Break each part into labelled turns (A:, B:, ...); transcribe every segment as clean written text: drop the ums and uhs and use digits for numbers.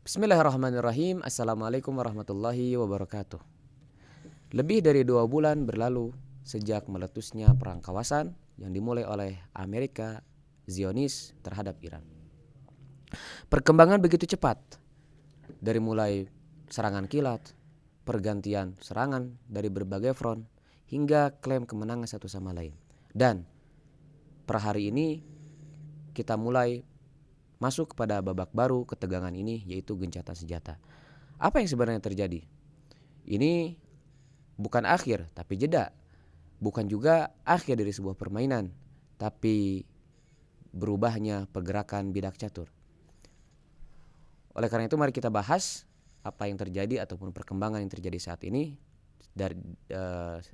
A: Bismillahirrahmanirrahim. Assalamualaikum warahmatullahi wabarakatuh. Lebih dari 2 bulan berlalu sejak meletusnya perang kawasan yang dimulai oleh Amerika Zionis terhadap Iran. Perkembangan begitu cepat, dari mulai serangan kilat, pergantian serangan dari berbagai front, hingga klaim kemenangan satu sama lain. Dan per hari ini kita mulai masuk kepada babak baru ketegangan ini, yaitu gencatan senjata. Apa yang sebenarnya terjadi? Ini bukan akhir tapi jeda. Bukan juga akhir dari sebuah permainan, tapi berubahnya pergerakan bidak catur. Oleh karena itu mari kita bahas apa yang terjadi ataupun perkembangan yang terjadi saat ini dari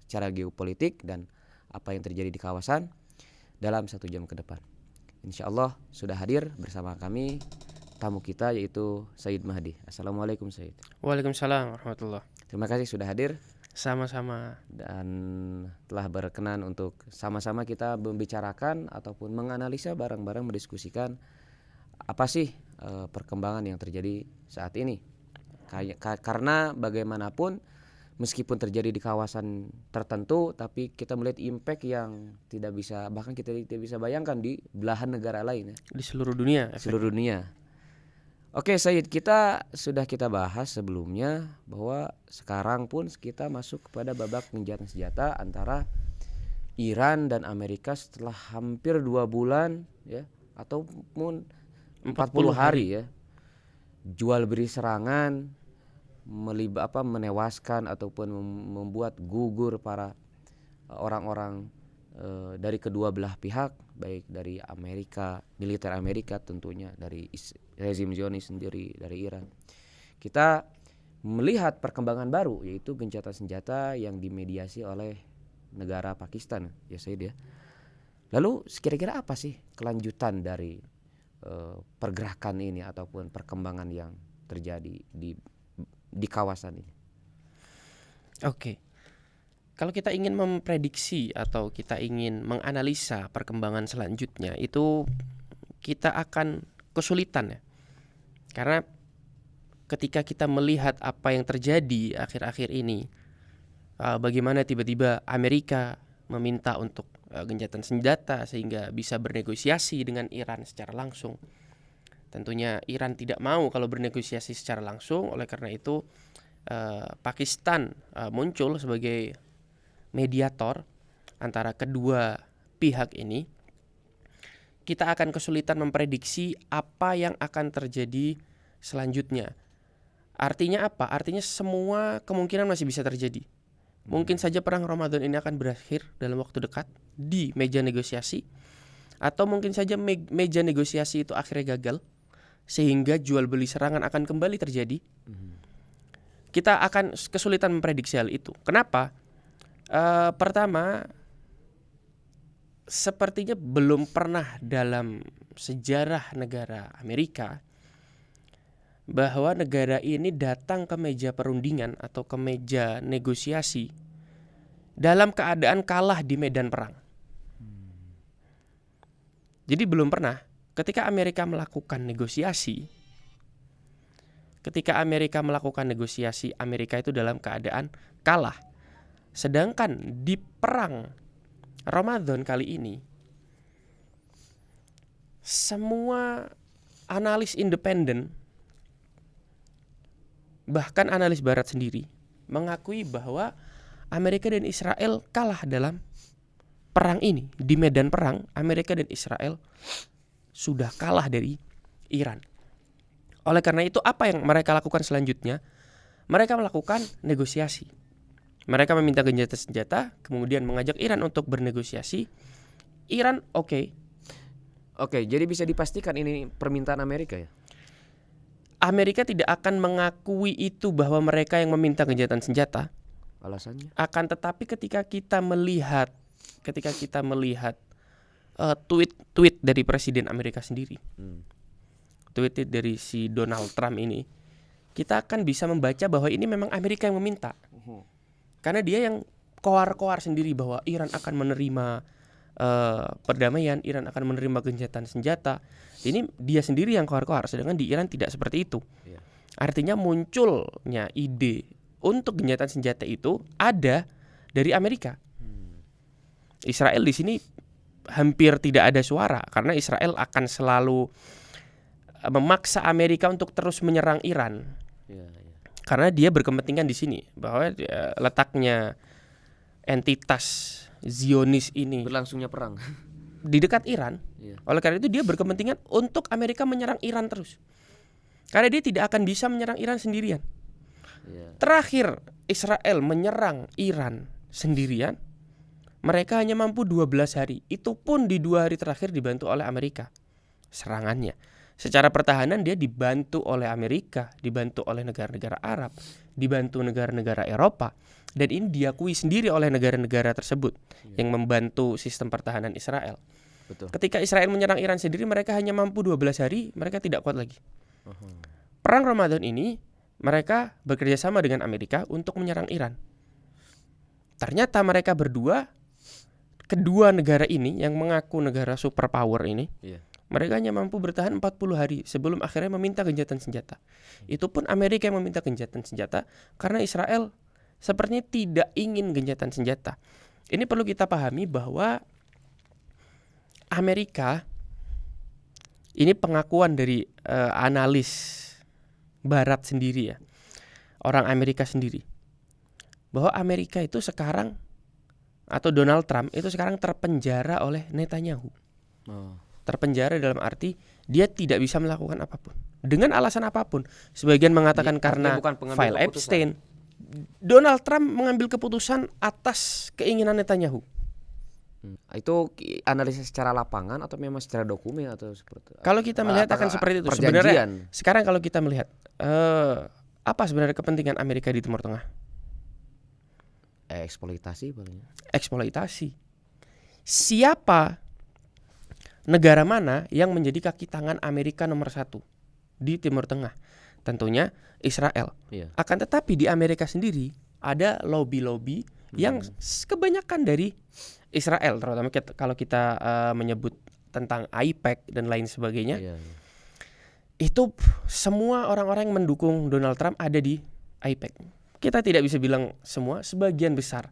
A: secara geopolitik dan apa yang terjadi di kawasan dalam 1 jam ke depan. Insya Allah sudah hadir bersama kami tamu kita, yaitu Said Mahdi. Assalamualaikum Said.
B: Waalaikumsalam warahmatullah.
A: Terima kasih sudah hadir
B: Sama-sama.
A: dan telah berkenan untuk sama-sama kita membicarakan ataupun menganalisa bareng-bareng, mendiskusikan apa sih perkembangan yang terjadi saat ini. Karena bagaimanapun meskipun terjadi di kawasan tertentu, tapi kita melihat impact yang tidak bisa, bahkan kita tidak bisa bayangkan di belahan negara lain ya.
B: Di seluruh dunia.
A: Seluruh dunia. Oke Said, kita bahas sebelumnya bahwa sekarang pun kita masuk kepada babak gencatan senjata antara Iran dan Amerika setelah hampir 2 bulan ya, ataupun 40 hari ya, jual beli serangan, menewaskan ataupun membuat gugur para orang-orang dari kedua belah pihak, baik dari Amerika, militer Amerika tentunya, dari rezim Zionis sendiri, dari Iran. Kita melihat perkembangan baru, yaitu gencatan senjata yang dimediasi oleh negara Pakistan ya Said ya. Lalu kira-kira apa sih kelanjutan dari pergerakan ini ataupun perkembangan yang terjadi di kawasan ini?
B: Oke. Kalau kita ingin memprediksi atau kita ingin menganalisa perkembangan selanjutnya, itu kita akan kesulitan ya. Karena ketika kita melihat apa yang terjadi akhir-akhir ini, bagaimana tiba-tiba Amerika meminta untuk gencatan senjata sehingga bisa bernegosiasi dengan Iran secara langsung. Tentunya Iran tidak mau kalau bernegosiasi secara langsung. Oleh karena itu Pakistan muncul sebagai mediator antara kedua pihak ini. Kita akan kesulitan memprediksi apa yang akan terjadi selanjutnya. Artinya apa? Artinya semua kemungkinan masih bisa terjadi. Mungkin saja perang Ramadan ini akan berakhir dalam waktu dekat di meja negosiasi, atau mungkin saja meja negosiasi itu akhirnya gagal sehingga jual beli serangan akan kembali terjadi. Kita akan kesulitan memprediksi hal itu. Kenapa? Pertama, sepertinya belum pernah dalam sejarah negara Amerika bahwa negara ini datang ke meja perundingan atau ke meja negosiasi dalam keadaan kalah di medan perang. Jadi belum pernah. Ketika Amerika melakukan negosiasi, Amerika itu dalam keadaan kalah. Sedangkan di perang Ramadan kali ini, semua analis independen, bahkan analis barat sendiri, mengakui bahwa Amerika dan Israel kalah dalam perang ini. Di medan perang, Amerika dan Israel sudah kalah dari Iran. Oleh karena itu, apa yang mereka lakukan selanjutnya? Mereka melakukan negosiasi. Mereka meminta gencatan senjata, kemudian mengajak Iran untuk bernegosiasi. Iran oke.
A: Jadi bisa dipastikan ini permintaan Amerika ya?
B: Amerika tidak akan mengakui itu bahwa mereka yang meminta gencatan senjata.
A: Alasannya?
B: Akan tetapi ketika kita melihat tweet dari Presiden Amerika sendiri, tweet dari si Donald Trump ini, kita akan bisa membaca bahwa ini memang Amerika yang meminta. Karena dia yang koar-koar sendiri bahwa Iran akan menerima perdamaian, Iran akan menerima gencatan senjata. Ini dia sendiri yang koar-koar, sedangkan di Iran tidak seperti itu. Artinya munculnya ide untuk gencatan senjata itu ada dari Amerika. Israel di sini hampir tidak ada suara karena Israel akan selalu memaksa Amerika untuk terus menyerang Iran. Karena dia berkepentingan di sini bahwa letaknya entitas Zionis ini
A: Berlangsungnya perang.
B: di dekat Iran.
A: Iya.
B: Oleh karena itu dia berkepentingan untuk Amerika menyerang Iran terus. Karena dia tidak akan bisa menyerang Iran sendirian.
A: Iya.
B: Terakhir Israel menyerang Iran sendirian, mereka hanya mampu 12 hari. Itu pun di 2 hari terakhir dibantu oleh Amerika serangannya. Secara pertahanan dia dibantu oleh Amerika, dibantu oleh negara-negara Arab, dibantu negara-negara Eropa. Dan ini diakui sendiri oleh negara-negara tersebut yang membantu sistem pertahanan Israel.
A: Betul.
B: Ketika Israel menyerang Iran sendiri, mereka hanya mampu 12 hari, mereka tidak kuat lagi. Perang Ramadan ini mereka bekerja sama dengan Amerika untuk menyerang Iran. Ternyata mereka berdua, kedua negara ini yang mengaku negara superpower ini, mereka hanya mampu bertahan 40 hari sebelum akhirnya meminta gencatan senjata. Itu pun Amerika yang meminta gencatan senjata karena Israel sepertinya tidak ingin gencatan senjata. Ini perlu kita pahami bahwa Amerika, ini pengakuan dari analis Barat sendiri ya, orang Amerika sendiri, bahwa Amerika itu sekarang atau Donald Trump itu sekarang terpenjara oleh Netanyahu. Terpenjara dalam arti dia tidak bisa melakukan apapun dengan alasan apapun. Sebagian mengatakan karena file Epstein. Donald Trump mengambil keputusan atas keinginan Netanyahu.
A: Itu analisis secara lapangan atau memang secara dokumen atau seperti?
B: Kalau kita melihat akan seperti itu.
A: Perjanjian.
B: Sebenarnya sekarang kalau kita melihat apa sebenarnya kepentingan Amerika di Timur Tengah?
A: Eksploitasi paling.
B: Eksploitasi. Siapa, negara mana yang menjadi kaki tangan Amerika nomor 1 di Timur Tengah? Tentunya Israel. Akan tetapi di Amerika sendiri ada lobby-lobby yang kebanyakan dari Israel, terutama kalau kita menyebut tentang AIPAC dan lain sebagainya. Itu semua orang-orang yang mendukung Donald Trump ada di AIPAC. Kita tidak bisa bilang semua, sebagian besar.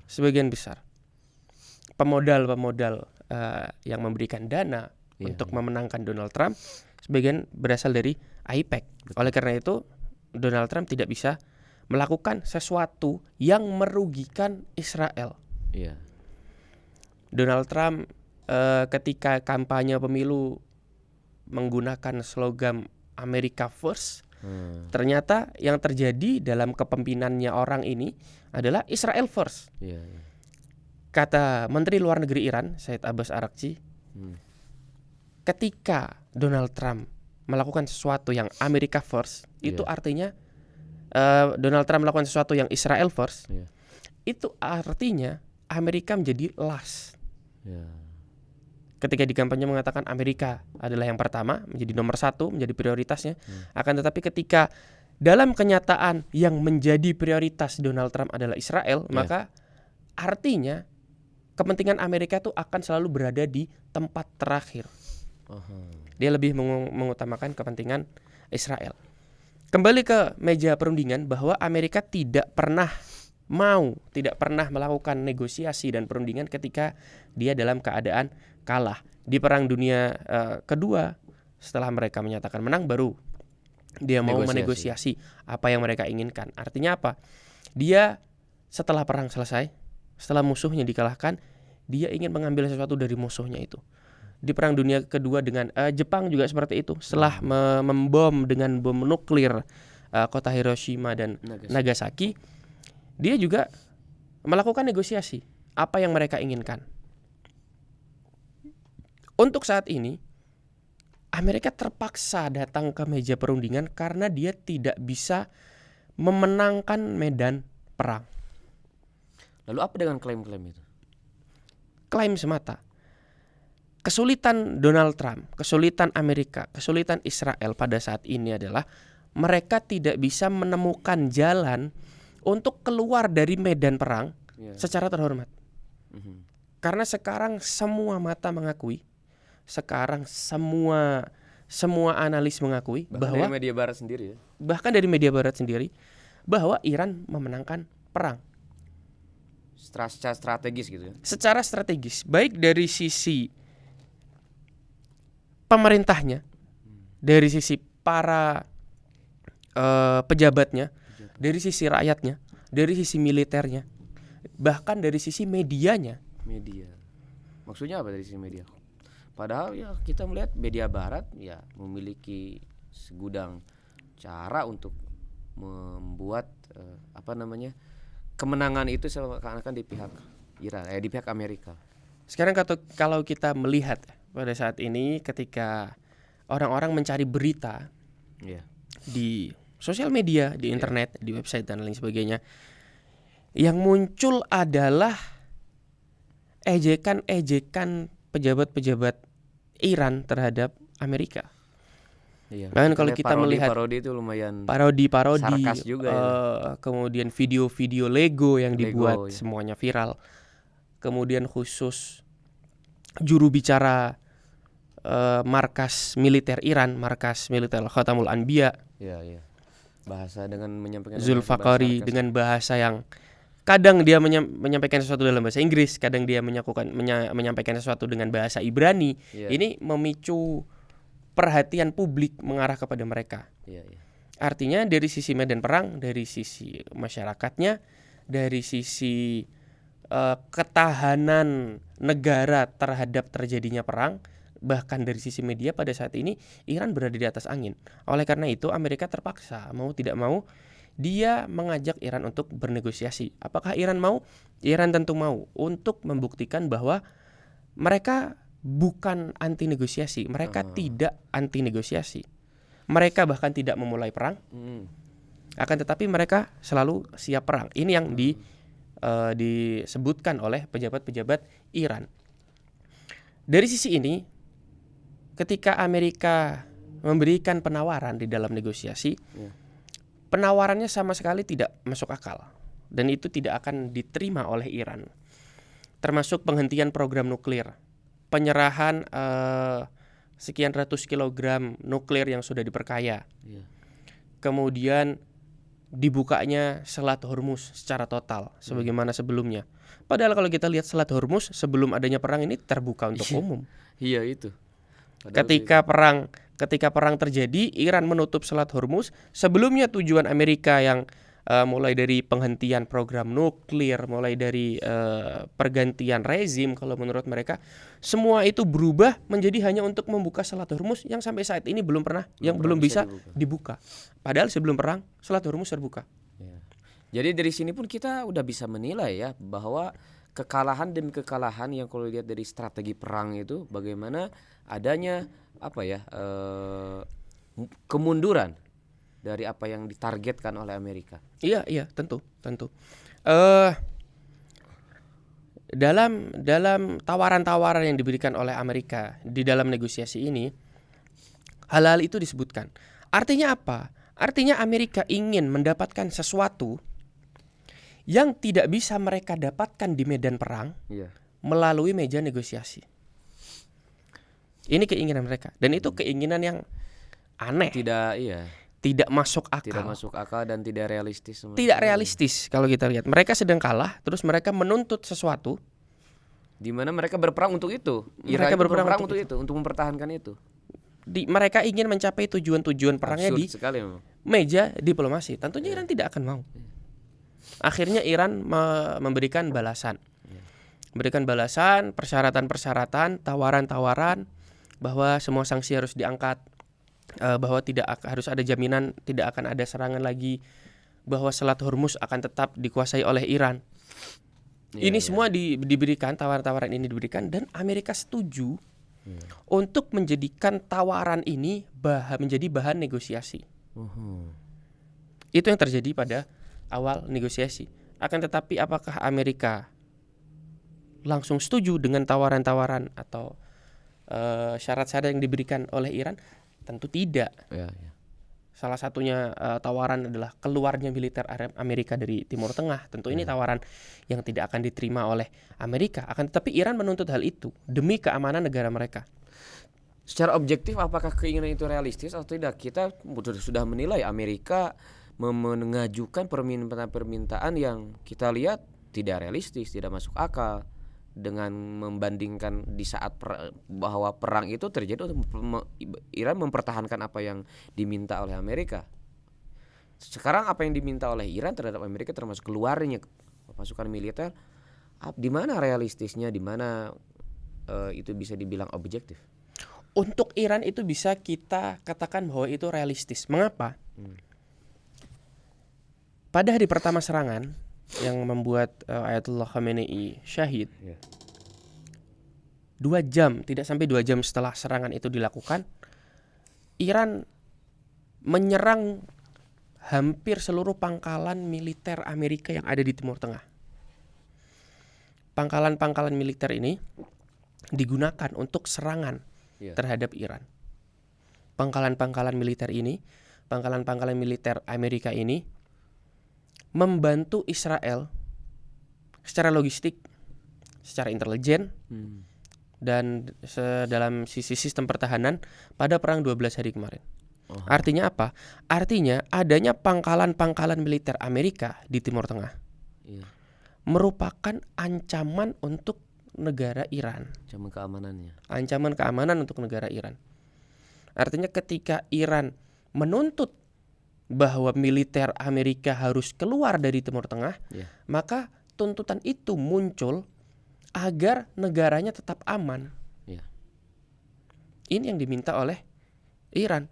B: Sebagian besar. Pemodal-pemodal yang memberikan dana untuk memenangkan Donald Trump sebagian berasal dari AIPAC. Oleh karena itu Donald Trump tidak bisa melakukan sesuatu yang merugikan Israel. Donald Trump ketika kampanye pemilu menggunakan slogan America First, ternyata yang terjadi dalam kepemimpinannya orang ini adalah Israel First. Kata Menteri Luar Negeri Iran, Said Abbas Araghchi, ketika Donald Trump melakukan sesuatu yang America First, itu artinya Donald Trump melakukan sesuatu yang Israel First, itu artinya Amerika menjadi last. Ketika di kampanye mengatakan Amerika adalah yang pertama, menjadi nomor 1, menjadi prioritasnya. Akan tetapi ketika dalam kenyataan yang menjadi prioritas Donald Trump adalah Israel, maka artinya kepentingan Amerika itu akan selalu berada di tempat terakhir. Dia lebih mengutamakan kepentingan Israel. Kembali ke meja perundingan, bahwa Amerika tidak pernah melakukan negosiasi dan perundingan ketika dia dalam keadaan kalah. Di Perang Dunia Kedua, setelah mereka menyatakan menang, baru dia mau menegosiasi apa yang mereka inginkan. Artinya apa? Dia setelah perang selesai, setelah musuhnya dikalahkan, dia ingin mengambil sesuatu dari musuhnya itu. Di Perang Dunia Kedua dengan Jepang juga seperti itu. Setelah membom dengan bom nuklir kota Hiroshima dan Nagasaki, dia juga melakukan negosiasi apa yang mereka inginkan. Untuk saat ini, Amerika terpaksa datang ke meja perundingan karena dia tidak bisa memenangkan medan perang.
A: Lalu apa dengan klaim-klaim itu?
B: Klaim semata. Kesulitan Donald Trump, kesulitan Amerika, kesulitan Israel pada saat ini adalah mereka tidak bisa menemukan jalan untuk keluar dari medan perang secara terhormat. Karena sekarang semua mata mengakui, sekarang semua semua analis mengakui bahwa
A: dari media barat sendiri ya.
B: bahkan dari media barat sendiri bahwa Iran memenangkan perang
A: Secara strategis gitu ya.
B: secara strategis, baik dari sisi pemerintahnya, dari sisi para pejabatnya, dari sisi rakyatnya, dari sisi militernya, bahkan dari sisi medianya.
A: Media. Maksudnya apa dari sisi media? Padahal ya kita melihat media barat ya memiliki segudang cara untuk membuat kemenangan itu seakan-akan di pihak Iran, di pihak Amerika.
B: Sekarang kalau kita melihat pada saat ini ketika orang-orang mencari berita di sosial media, di internet, di website dan lain sebagainya, yang muncul adalah ejekan-ejekan pejabat-pejabat Iran terhadap Amerika.
A: Iya.
B: Dan kalau kita melihat
A: parodi itu lumayan
B: parodi,
A: sarkas juga
B: kemudian video-video Lego yang dibuat
A: ya.
B: semuanya viral. Kemudian khusus juru bicara markas militer Iran, markas militer Khatamul Anbiya,
A: Iya. Bahasa dengan menyampaikan
B: Zulfaqari dengan bahasa yang kadang dia menyampaikan sesuatu dalam bahasa Inggris, kadang dia menyampaikan sesuatu dengan bahasa Ibrani. Ini memicu perhatian publik mengarah kepada mereka. Artinya dari sisi medan perang, dari sisi masyarakatnya, dari sisi ketahanan negara terhadap terjadinya perang, bahkan dari sisi media pada saat ini Iran berada di atas angin. Oleh karena itu Amerika terpaksa mau tidak mau dia mengajak Iran untuk bernegosiasi. Apakah Iran mau? Iran tentu mau, untuk membuktikan bahwa mereka bukan anti negosiasi. Mereka tidak anti negosiasi. Mereka bahkan tidak memulai perang. Akan tetapi mereka selalu siap perang. Ini yang disebutkan oleh pejabat-pejabat Iran. Dari sisi ini, ketika Amerika memberikan penawaran di dalam negosiasi, penawarannya sama sekali tidak masuk akal, dan itu tidak akan diterima oleh Iran. Termasuk penghentian program nuklir, penyerahan sekian ratus kilogram nuklir yang sudah diperkaya, kemudian dibukanya Selat Hormuz secara total sebagaimana sebelumnya. Padahal kalau kita lihat Selat Hormuz sebelum adanya perang ini terbuka untuk umum.
A: Iya itu.
B: Ketika perang terjadi, Iran menutup Selat Hormuz. Sebelumnya tujuan Amerika yang mulai dari penghentian program nuklir, mulai dari pergantian rezim, kalau menurut mereka semua itu berubah menjadi hanya untuk membuka Selat Hormuz yang sampai saat ini belum bisa dibuka. Padahal sebelum perang Selat Hormuz terbuka.
A: Jadi dari sini pun kita udah bisa menilai ya bahwa kekalahan demi kekalahan yang kalau lihat dari strategi perang itu bagaimana adanya kemunduran dari apa yang ditargetkan oleh Amerika.
B: Iya, tentu. Dalam tawaran-tawaran yang diberikan oleh Amerika di dalam negosiasi ini, hal-hal itu disebutkan. Artinya apa? Artinya Amerika ingin mendapatkan sesuatu yang tidak bisa mereka dapatkan di medan perang melalui meja negosiasi. Ini keinginan mereka, dan itu keinginan yang aneh. Tidak masuk akal.
A: Tidak masuk akal dan tidak realistis.
B: Tidak realistis kalau kita lihat. Mereka sedang kalah, terus mereka menuntut sesuatu
A: di mana mereka berperang untuk itu.
B: Mereka berperang
A: untuk itu, untuk mempertahankan itu.
B: Mereka ingin mencapai tujuan-tujuan perangnya di meja diplomasi. Tentunya Iran tidak akan mau. Akhirnya Iran memberikan balasan. Memberikan balasan, persyaratan-persyaratan, tawaran-tawaran bahwa semua sanksi harus diangkat, bahwa harus ada jaminan tidak akan ada serangan lagi, bahwa Selat Hormuz akan tetap dikuasai oleh Iran. Ini semua diberikan, tawaran-tawaran ini diberikan, dan Amerika setuju untuk menjadikan tawaran ini menjadi bahan negosiasi. Itu yang terjadi pada awal negosiasi. Akan tetapi apakah Amerika langsung setuju dengan tawaran-tawaran atau syarat-syarat yang diberikan oleh Iran? Tentu tidak. Salah satunya tawaran adalah keluarnya militer Amerika dari Timur Tengah. Tentu ini tawaran yang tidak akan diterima oleh Amerika. Akan tetapi Iran menuntut hal itu demi keamanan negara mereka.
A: Secara objektif apakah keinginan itu realistis atau tidak? Kita sudah menilai Amerika mengajukan permintaan-permintaan yang kita lihat tidak realistis, tidak masuk akal, dengan membandingkan di saat bahwa perang itu terjadi untuk Iran mempertahankan apa yang diminta oleh Amerika. Sekarang apa yang diminta oleh Iran terhadap Amerika termasuk keluarnya pasukan militer, di mana realistisnya, di mana itu bisa dibilang objektif?
B: Untuk Iran itu bisa kita katakan bahwa itu realistis. Mengapa? Pada hari pertama serangan yang membuat Ayatollah Khamenei syahid, 2 jam, tidak sampai 2 jam setelah serangan itu dilakukan, Iran menyerang hampir seluruh pangkalan militer Amerika yang ada di Timur Tengah. Pangkalan-pangkalan militer ini digunakan untuk serangan terhadap Iran. Pangkalan-pangkalan militer ini, pangkalan-pangkalan militer Amerika ini membantu Israel secara logistik, secara intelijen, dan dalam sisi sistem pertahanan pada perang 12 hari kemarin. Artinya apa? Artinya adanya pangkalan-pangkalan militer Amerika di Timur Tengah merupakan ancaman untuk negara Iran.
A: Ancaman keamanannya.
B: Ancaman keamanan untuk negara Iran. Artinya ketika Iran menuntut bahwa militer Amerika harus keluar dari Timur Tengah, maka tuntutan itu muncul agar negaranya tetap aman. Ini yang diminta oleh Iran.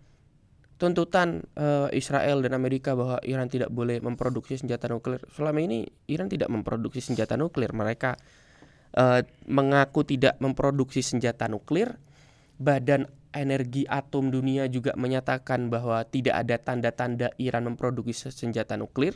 B: Tuntutan Israel dan Amerika bahwa Iran tidak boleh memproduksi senjata nuklir. Selama ini Iran tidak memproduksi senjata nuklir. Mereka mengaku tidak memproduksi senjata nuklir. Badan Energi Atom Dunia juga menyatakan bahwa tidak ada tanda-tanda Iran memproduksi senjata nuklir.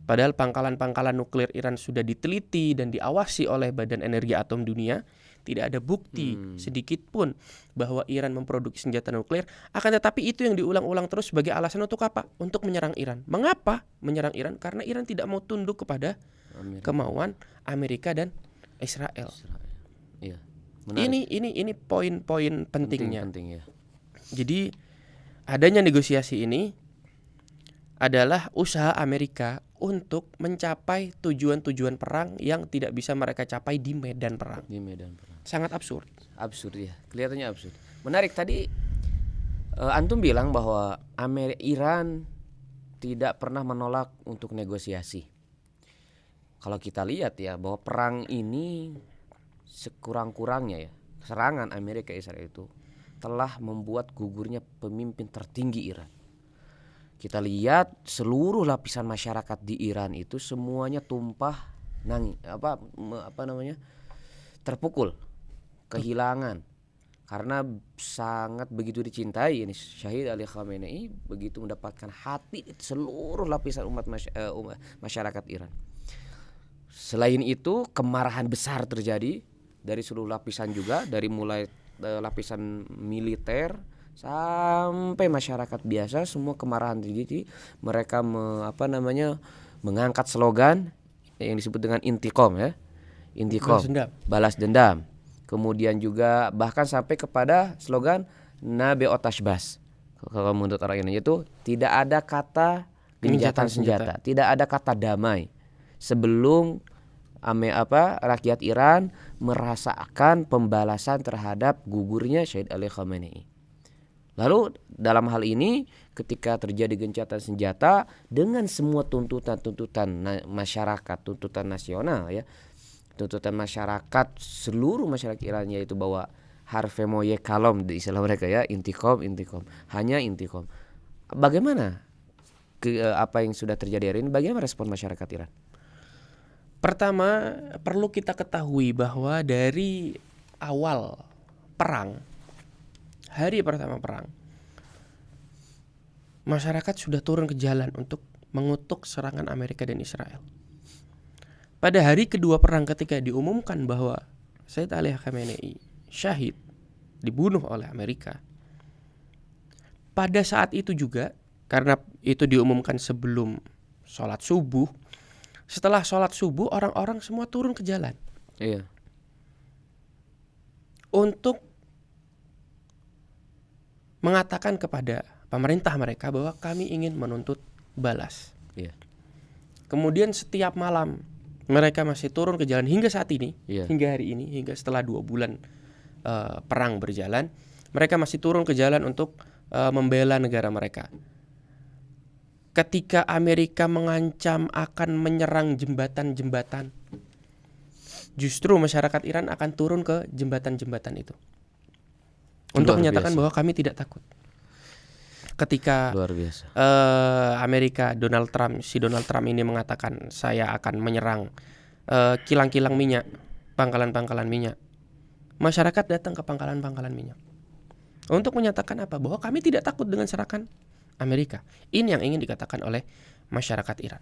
B: Padahal pangkalan-pangkalan nuklir Iran sudah diteliti dan diawasi oleh Badan Energi Atom Dunia. Tidak ada bukti sedikit pun bahwa Iran memproduksi senjata nuklir. Akan tetapi itu yang diulang-ulang terus sebagai alasan untuk apa? Untuk menyerang Iran. Mengapa menyerang Iran? Karena Iran tidak mau tunduk kepada kemauan Amerika dan Israel.
A: Iya.
B: Ini poin-poin pentingnya.
A: Penting, ya.
B: Jadi adanya negosiasi ini adalah usaha Amerika untuk mencapai tujuan-tujuan perang yang tidak bisa mereka capai di medan perang. Sangat absurd.
A: Absurd ya, kelihatannya absurd. Menarik tadi antum bilang bahwa Iran tidak pernah menolak untuk negosiasi. Kalau kita lihat ya bahwa perang ini sekurang-kurangnya ya, serangan Amerika Israel itu telah membuat gugurnya pemimpin tertinggi Iran. Kita lihat seluruh lapisan masyarakat di Iran itu semuanya tumpah terpukul, kehilangan, karena sangat begitu dicintai ini Syahid Ali Khamenei, begitu mendapatkan hati seluruh lapisan umat masyarakat Iran. Selain itu kemarahan besar terjadi dari seluruh lapisan juga, dari mulai lapisan militer sampai masyarakat biasa, semua kemarahan terjadi. Mereka mengangkat slogan yang disebut dengan intiqom ya. Intiqom, balas dendam. Kemudian juga bahkan sampai kepada slogan Nabe Otashbas. Kalau menurut orang Indonesia itu tidak ada kata gencatan senjata, tidak ada kata damai sebelum rakyat Iran merasakan pembalasan terhadap gugurnya Syahid Ali Khamenei. Lalu dalam hal ini ketika terjadi gencatan senjata dengan semua tuntutan masyarakat, tuntutan nasional ya, tuntutan masyarakat, seluruh masyarakat Iran, yaitu bahwa harfe moye kalom di istilah mereka ya, intikom, hanya intikom. Bagaimana apa yang sudah terjadi hari ini? Bagaimana respon masyarakat Iran?
B: Pertama, perlu kita ketahui bahwa dari awal perang, hari pertama perang, masyarakat sudah turun ke jalan untuk mengutuk serangan Amerika dan Israel. Pada hari kedua perang ketika diumumkan bahwa Syed Ali Khamenei syahid, dibunuh oleh Amerika, pada saat itu juga, karena itu diumumkan sebelum sholat subuh, setelah sholat subuh orang-orang semua turun ke jalan.
A: Iya.
B: Untuk mengatakan kepada pemerintah mereka bahwa kami ingin menuntut balas.
A: Iya.
B: Kemudian setiap malam mereka masih turun ke jalan hingga saat ini,
A: Iya.
B: hingga hari ini, hingga setelah 2 bulan perang berjalan, mereka masih turun ke jalan untuk membela negara mereka. Ketika Amerika mengancam akan menyerang jembatan-jembatan, justru masyarakat Iran akan turun ke jembatan-jembatan itu untuk
A: Luar
B: menyatakan
A: biasa.
B: bahwa kami tidak takut. Ketika
A: Luar biasa.
B: Amerika, Donald Trump ini mengatakan saya akan menyerang kilang-kilang minyak, pangkalan-pangkalan minyak, masyarakat datang ke pangkalan-pangkalan minyak untuk menyatakan apa? Bahwa kami tidak takut dengan serangan Amerika. Ini yang ingin dikatakan oleh masyarakat Iran.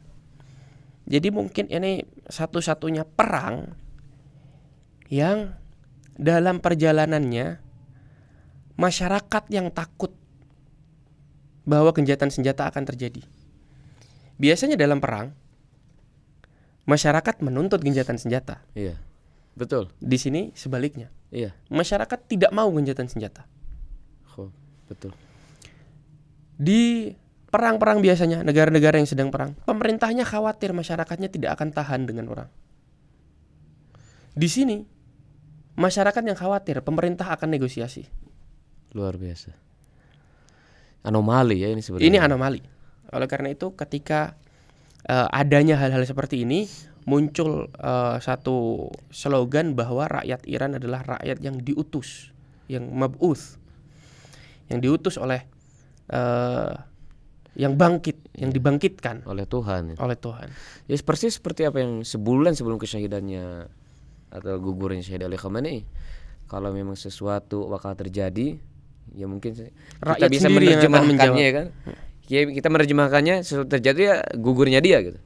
B: Jadi mungkin ini satu-satunya perang yang dalam perjalanannya masyarakat yang takut bahwa gencatan senjata akan terjadi. Biasanya dalam perang masyarakat menuntut gencatan senjata.
A: Iya. Betul.
B: Di sini sebaliknya.
A: Iya.
B: Masyarakat tidak mau gencatan senjata.
A: Oh, betul.
B: Di perang-perang biasanya, negara-negara yang sedang perang, pemerintahnya khawatir masyarakatnya tidak akan tahan dengan orang. Di sini masyarakat yang khawatir pemerintah akan negosiasi.
A: Luar biasa. Anomali ya ini sebenarnya.
B: Ini anomali. Oleh karena itu ketika adanya hal-hal seperti ini, muncul satu slogan bahwa rakyat Iran adalah rakyat yang diutus, yang mab'uth, yang diutus oleh yang bangkit, yang dibangkitkan
A: oleh Tuhan.
B: oleh Tuhan.
A: Ya persis seperti apa yang sebulan sebelum kesyahidannya atau gugurnya Syahid Ali Khamenei. Kalau memang sesuatu bakal terjadi, ya mungkin kita
B: Rakyat
A: bisa
B: sendiri yang akan
A: menerjemahkannya
B: menjawab.
A: kan. Ya, kita menerjemahkannya sesuatu terjadi ya gugurnya dia gitu.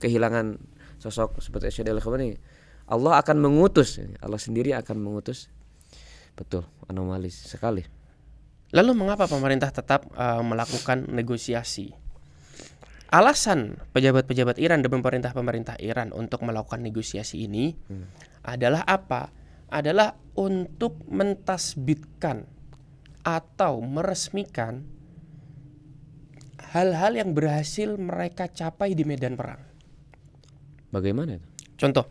A: Kehilangan sosok seperti Syahid Ali Khamenei. Allah akan mengutus, Allah sendiri akan mengutus. Betul, anomali sekali.
B: Lalu mengapa pemerintah tetap melakukan negosiasi? Alasan pejabat-pejabat Iran dan pemerintah Iran untuk melakukan negosiasi ini adalah apa? Adalah untuk mentasbitkan atau meresmikan hal-hal yang berhasil mereka capai di medan perang.
A: Bagaimana itu?
B: Contoh,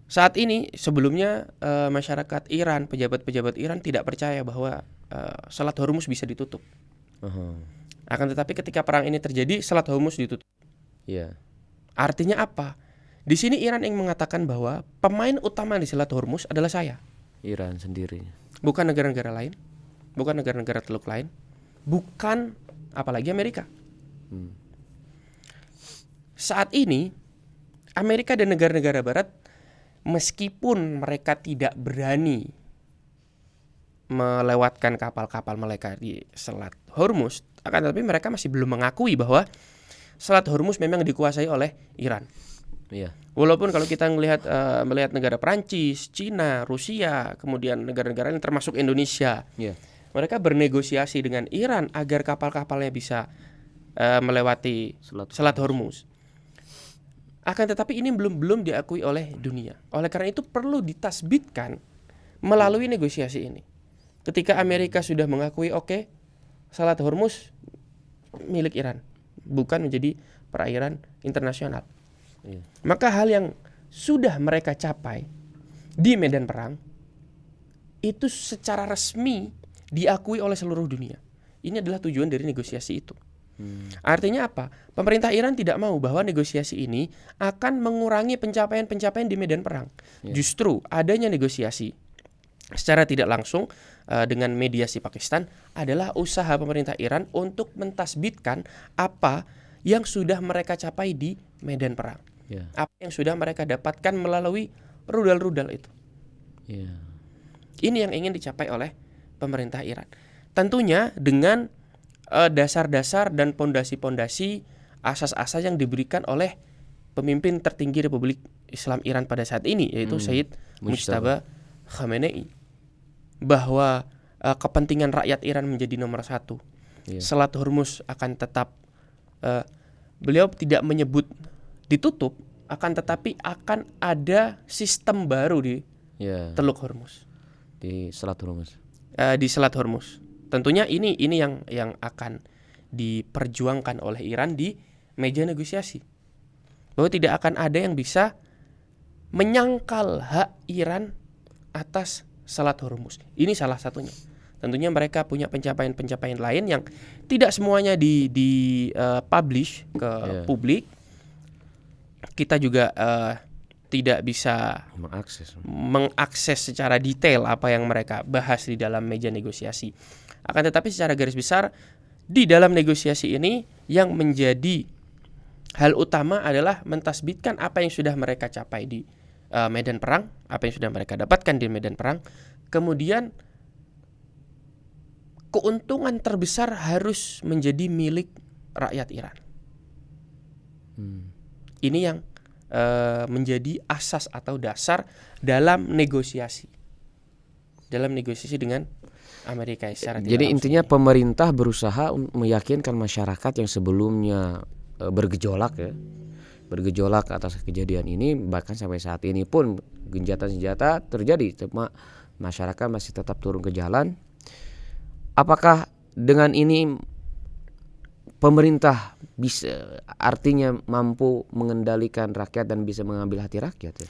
B: saat ini sebelumnya masyarakat Iran, pejabat-pejabat Iran tidak percaya bahwa Selat Hormuz bisa ditutup. Akan tetapi ketika perang ini terjadi, Selat Hormuz ditutup.
A: Iya.
B: Artinya apa? Di sini Iran yang mengatakan bahwa pemain utama di Selat Hormuz adalah saya,
A: Iran sendiri.
B: bukan negara-negara lain, bukan negara-negara Teluk lain, bukan apalagi Amerika. Saat ini Amerika dan negara-negara Barat, meskipun mereka tidak berani melewatkan kapal-kapal mereka di Selat Hormuz, akan tetapi mereka masih belum mengakui bahwa Selat Hormuz memang dikuasai oleh Iran.
A: Iya.
B: Walaupun kalau kita melihat negara Prancis, Cina, Rusia, kemudian negara-negara lain termasuk Indonesia,
A: Iya.
B: mereka bernegosiasi dengan Iran agar kapal-kapalnya bisa melewati Selat Hormuz. Akan tetapi ini belum diakui oleh dunia. Oleh karena itu perlu ditasbitkan melalui negosiasi ini. Ketika Amerika sudah mengakui oke, Selat Hormuz milik Iran, bukan menjadi perairan internasional.
A: Iya.
B: Maka hal yang sudah mereka capai di medan perang itu secara resmi diakui oleh seluruh dunia. Ini adalah tujuan dari negosiasi itu. Artinya apa? Pemerintah Iran tidak mau bahwa negosiasi ini akan mengurangi pencapaian-pencapaian di medan perang. Justru adanya negosiasi secara tidak langsung dengan mediasi Pakistan adalah usaha pemerintah Iran untuk mentasbitkan apa yang sudah mereka capai di medan perang.
A: Iya.
B: Apa yang sudah mereka dapatkan melalui rudal-rudal itu.
A: Iya.
B: Ini yang ingin dicapai oleh pemerintah Iran. Tentunya dengan dasar-dasar dan pondasi-pondasi, asas-asas yang diberikan oleh pemimpin tertinggi Republik Islam Iran pada saat ini, yaitu Sayyid Mujtaba Khamenei, bahwa kepentingan rakyat Iran menjadi nomor satu.
A: Iya.
B: Selat Hormuz akan tetap, beliau tidak menyebut ditutup, akan tetapi akan ada sistem baru di
A: Iya.
B: Teluk Hormuz,
A: Di Selat Hormuz.
B: di Selat Hormuz. tentunya ini yang akan diperjuangkan oleh Iran di meja negosiasi. Bahwa tidak akan ada yang bisa menyangkal hak Iran atas Selat Hormuz. Ini salah satunya. Tentunya mereka punya pencapaian-pencapaian lain yang tidak semuanya di publish ke publik. Kita juga tidak bisa mengakses secara detail apa yang mereka bahas di dalam meja negosiasi. Akan tetapi secara garis besar di dalam negosiasi ini yang menjadi hal utama adalah mentasbitkan apa yang sudah mereka capai di medan perang, apa yang sudah mereka dapatkan di medan perang. Kemudian keuntungan terbesar harus menjadi milik rakyat Iran. Ini yang menjadi asas atau dasar dalam negosiasi dengan Amerika secara tidak
A: Jadi
B: langsung.
A: intinya pemerintah berusaha meyakinkan masyarakat yang sebelumnya bergejolak atas kejadian ini, bahkan sampai saat ini pun gencatan senjata terjadi, cuma masyarakat masih tetap turun ke jalan. Apakah dengan ini pemerintah bisa artinya mampu mengendalikan rakyat dan bisa mengambil hati rakyat ya?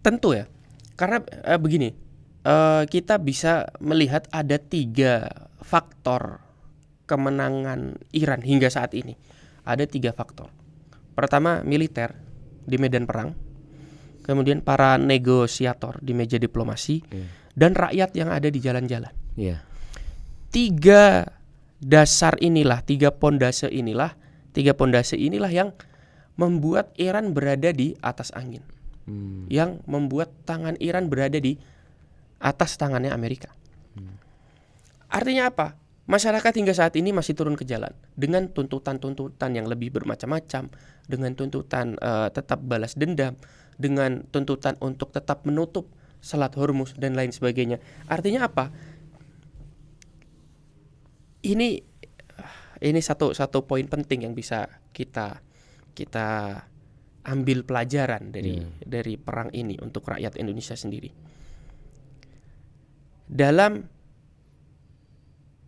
B: Tentu ya, karena begini, kita bisa melihat ada 3 faktor kemenangan Iran hingga saat ini. Ada 3 faktor. Pertama, militer di medan perang, kemudian para negosiator di meja diplomasi, dan rakyat yang ada di jalan-jalan. 3 dasar inilah, 3 pondase inilah yang membuat Iran berada di atas angin, yang membuat tangan Iran berada di atas tangannya Amerika. Artinya apa? Masyarakat hingga saat ini masih turun ke jalan dengan tuntutan-tuntutan yang lebih bermacam-macam, dengan tuntutan tetap balas dendam, dengan tuntutan untuk tetap menutup Selat Hormuz dan lain sebagainya. Artinya apa? Ini satu poin penting yang bisa kita ambil pelajaran dari perang ini untuk rakyat Indonesia sendiri. Dalam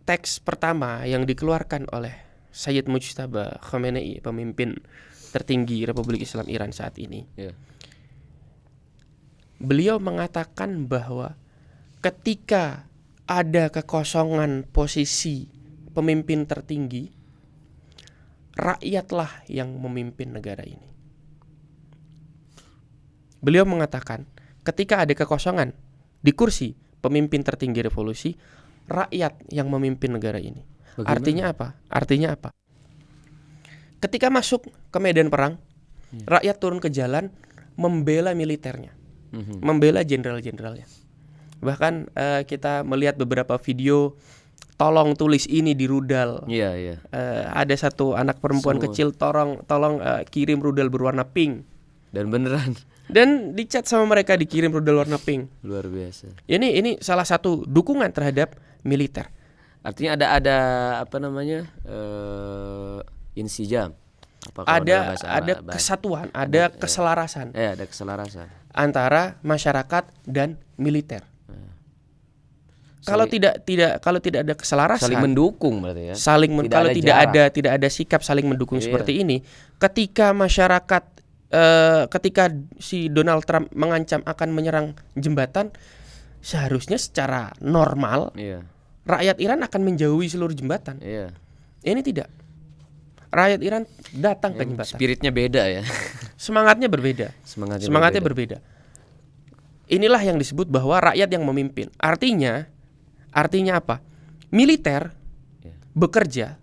B: teks pertama yang dikeluarkan oleh Sayyid Mujtaba Khamenei, pemimpin tertinggi Republik Islam Iran saat ini, beliau mengatakan bahwa ketika ada kekosongan posisi pemimpin tertinggi, rakyatlah yang memimpin negara ini. Beliau mengatakan ketika ada kekosongan di kursi pemimpin tertinggi revolusi, rakyat yang memimpin negara ini. Bagaimana? Artinya apa? Ketika masuk ke medan perang, rakyat turun ke jalan membela militernya, membela jenderal-jenderalnya. Bahkan kita melihat beberapa video, tolong tulis ini di rudal. Ada satu anak perempuan kecil, tolong kirim rudal berwarna pink.
A: Dan beneran.
B: Dan dicat sama mereka dikirim rudal warna pink.
A: Luar biasa.
B: Ini salah satu dukungan terhadap militer.
A: Artinya ada apa namanya? Insijam.
B: Ada kesatuan, ada keselarasan.
A: Ada keselarasan
B: antara masyarakat dan militer. Kalau tidak ada keselarasan,
A: saling mendukung berarti ya.
B: Kalau tidak ada sikap saling mendukung seperti ini, ketika masyarakat ketika si Donald Trump mengancam akan menyerang jembatan, seharusnya secara normal rakyat Iran akan menjauhi seluruh jembatan. Ini tidak. Rakyat Iran datang ke jembatan.
A: Spiritnya beda ya.
B: Semangatnya berbeda. Semangatnya berbeda. Inilah yang disebut bahwa rakyat yang memimpin. Artinya apa? Militer bekerja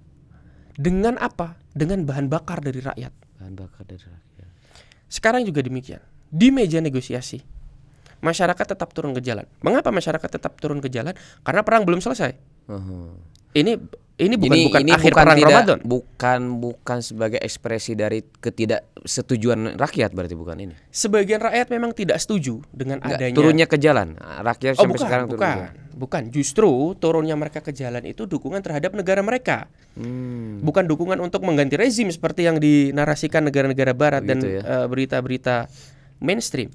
B: dengan apa? Dengan bahan bakar dari rakyat. Sekarang juga demikian. Di meja negosiasi, masyarakat tetap turun ke jalan. Mengapa masyarakat tetap turun ke jalan? Karena perang belum selesai. Ini bukan akhir perang Ramadan.
A: Bukan sebagai ekspresi dari ketidaksetujuan rakyat, berarti bukan ini.
B: Sebagian rakyat memang tidak setuju dengan adanya
A: turunnya ke jalan. Rakyat sampai sekarang turun ke jalan.
B: Bukan, justru turunnya mereka ke jalan itu dukungan terhadap negara mereka. Bukan dukungan untuk mengganti rezim seperti yang dinarasikan negara-negara barat dan berita-berita mainstream.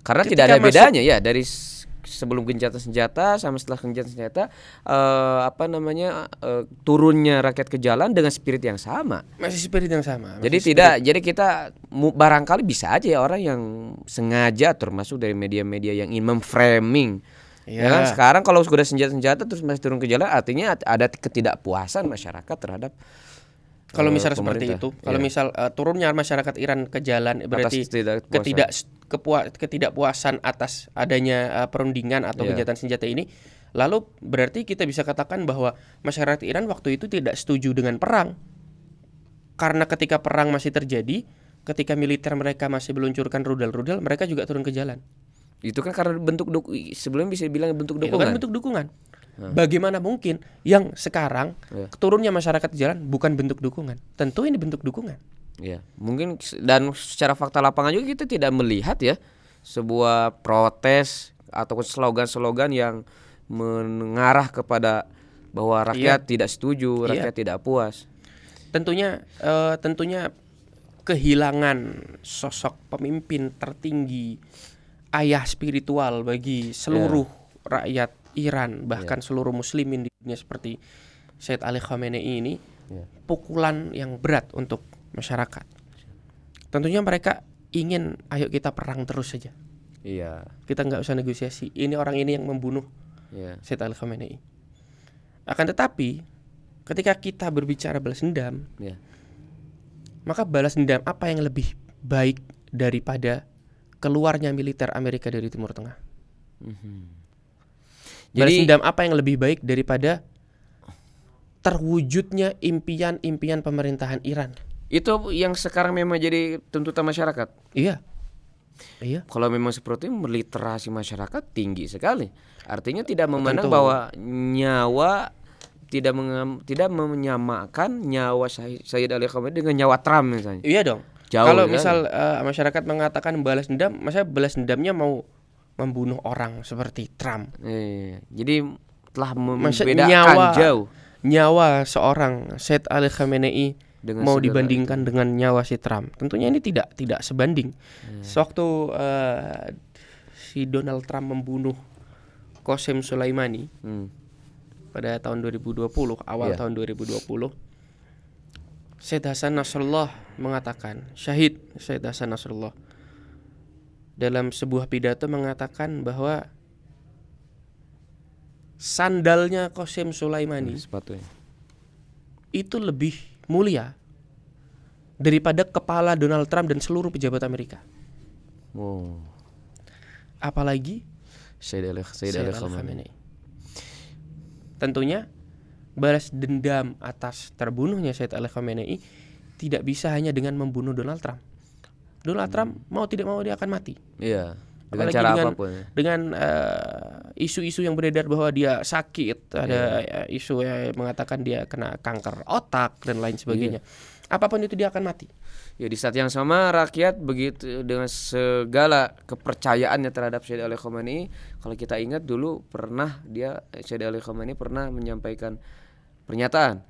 A: Karena tidak ada bedanya ya dari sebelum gencatan senjata sama setelah gencatan senjata turunnya rakyat ke jalan dengan spirit yang sama.
B: Masih spirit yang sama.
A: Jadi kita barangkali bisa aja ya orang yang sengaja termasuk dari media-media yang ingin memframing. Ya kan sekarang kalau sudah senjata terus masih turun ke jalan artinya ada ketidakpuasan masyarakat terhadap
B: kalau misal seperti itu, kalau misal turunnya masyarakat Iran ke jalan berarti ketidakpuasan atas adanya perundingan atau gencatan senjata ini, lalu berarti kita bisa katakan bahwa masyarakat Iran waktu itu tidak setuju dengan perang. Karena ketika perang masih terjadi, ketika militer mereka masih meluncurkan rudal-rudal, mereka juga turun ke jalan.
A: Itu kan karena sebelum bisa bilang bentuk dukungan.
B: Itu kan bentuk dukungan. Bagaimana mungkin yang sekarang turunnya masyarakat jalan bukan bentuk dukungan? Tentu ini bentuk dukungan.
A: Ya, mungkin dan secara fakta lapangan juga kita tidak melihat ya sebuah protes atau slogan-slogan yang mengarah kepada bahwa rakyat tidak setuju, rakyat tidak puas.
B: Tentunya kehilangan sosok pemimpin tertinggi, ayah spiritual bagi seluruh rakyat Iran, bahkan seluruh muslimin di dunia seperti Sayyid Ali Khamenei ini pukulan yang berat untuk masyarakat. Tentunya mereka ingin ayo kita perang terus saja.
A: Iya.
B: Kita nggak usah negosiasi. Ini orang ini yang membunuh Sayyid Ali Khamenei. Akan tetapi ketika kita berbicara balas dendam, maka balas dendam apa yang lebih baik daripada keluarnya militer Amerika dari Timur Tengah? Balas dendam apa yang lebih baik daripada terwujudnya impian-impian pemerintahan Iran?
A: Itu yang sekarang memang jadi tuntutan masyarakat.
B: Iya.
A: Kalau memang seperti itu, literasi masyarakat tinggi sekali. Artinya tidak memandang bahwa nyawa tidak menyamakan nyawa Sayyid Ali Khamenei dengan nyawa Trump misalnya.
B: Iya dong. Kalau misal masyarakat mengatakan balas dendam, maksudnya balas dendamnya mau membunuh orang seperti Trump.
A: Jadi telah membedakan jauh
B: nyawa seorang Sayyid Ali Khamenei mau dibandingkan dengan nyawa si Trump. Tentunya ini tidak sebanding. Sewaktu si Donald Trump membunuh Qasem Soleimani pada tahun 2020, awal tahun 2020, Sayyid Hasan Nasrullah mengatakan, Syahid Sayyid Hasan Nasrullah dalam sebuah pidato mengatakan bahwa sandalnya Qasem Soleimani itu lebih mulia daripada kepala Donald Trump dan seluruh pejabat Amerika. Apalagi
A: Sayyid Ali Khamenei.
B: Tentunya balas dendam atas terbunuhnya Sayyid Ali Khamenei tidak bisa hanya dengan membunuh Donald Trump. Donald Trump mau tidak mau dia akan mati.
A: Iya. Dengan cara apapun.
B: Dengan isu-isu yang beredar bahwa dia sakit, ada isu yang mengatakan dia kena kanker otak dan lain sebagainya. Apapun itu dia akan mati.
A: Ya di saat yang sama rakyat begitu dengan segala kepercayaannya terhadap Sayyid Ali Khamenei. Kalau kita ingat dulu Sayyid Ali Khamenei pernah menyampaikan pernyataan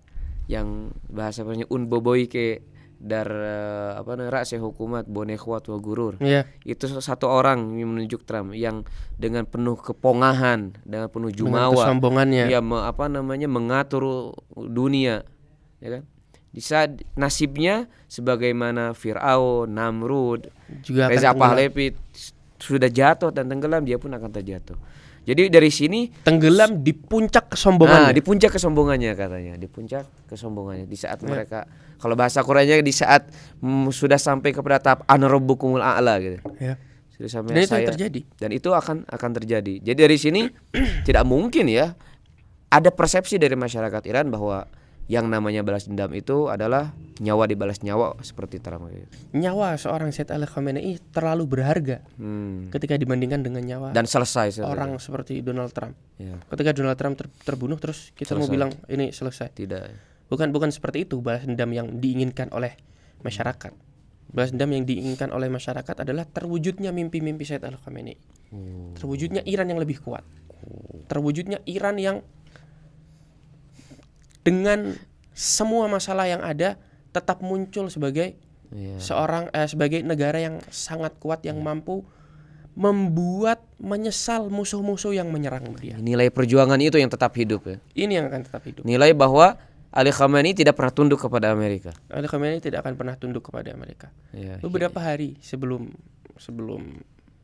A: yang bahasanya unboboike dar ra'se hukumat bonekhwat wa gurur. Itu satu orang yang menunjuk Trump yang dengan penuh kepongahan, dengan penuh jumawa,
B: kesombongannya,
A: mengatur dunia, ya kan? Di saat nasibnya sebagaimana Fir'aun, Namrud, Reza Pahlavi sudah jatuh dan tenggelam, dia pun akan terjatuh. Jadi dari sini
B: tenggelam di puncak kesombongannya.
A: Di puncak kesombongannya katanya, di puncak kesombongannya. Di saat mereka, kalau bahasa Qur'annya di saat sudah sampai kepada tahap ana rabbukumul a'la gitu. Sudah sampai
B: dan itu terjadi.
A: Dan itu akan terjadi. Jadi dari sini tidak mungkin ya ada persepsi dari masyarakat Iran bahwa yang namanya balas dendam itu adalah nyawa dibalas nyawa seperti Trump.
B: Nyawa seorang Sayyid Ali Khamenei terlalu berharga ketika dibandingkan dengan nyawa
A: dan selesai
B: orang seperti Donald Trump. Ketika Donald Trump terbunuh terus kita mau bilang ini selesai.
A: Tidak.
B: Bukan seperti itu balas dendam yang diinginkan oleh masyarakat. Balas dendam yang diinginkan oleh masyarakat adalah terwujudnya mimpi-mimpi Sayyid Ali Khamenei. Terwujudnya Iran yang lebih kuat. Terwujudnya Iran yang dengan semua masalah yang ada tetap muncul sebagai sebagai negara yang sangat kuat yang mampu membuat menyesal musuh-musuh yang menyerang dia.
A: Nilai perjuangan itu yang tetap hidup ya.
B: Ini yang akan tetap hidup.
A: Nilai bahwa Ali Khamenei tidak pernah tunduk kepada Amerika.
B: Ali Khamenei tidak akan pernah tunduk kepada Amerika.
A: Ya,
B: Beberapa hari sebelum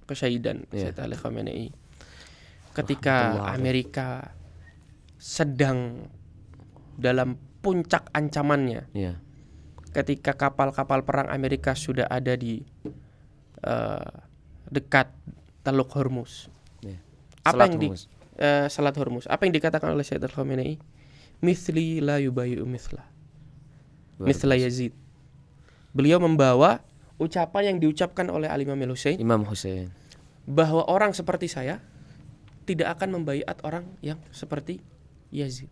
B: kesyahidan
A: Iya.
B: Sayyid Ali Khamenei, ketika Amerika sedang dalam puncak ancamannya,
A: Iya.
B: ketika kapal-kapal perang Amerika sudah ada di dekat Teluk Hormuz.
A: Iya.
B: Apa
A: Selat
B: yang
A: Hormuz.
B: Selat Hormuz. Apa yang dikatakan oleh Sayyid Ali Khamenei? Mithli la yubayi'u mithla. Mithla Yazid. Beliau membawa ucapan yang diucapkan oleh Al-Imam Hussein
A: Imam Hussein.
B: bahwa orang seperti saya tidak akan membaiat orang yang seperti Yazid.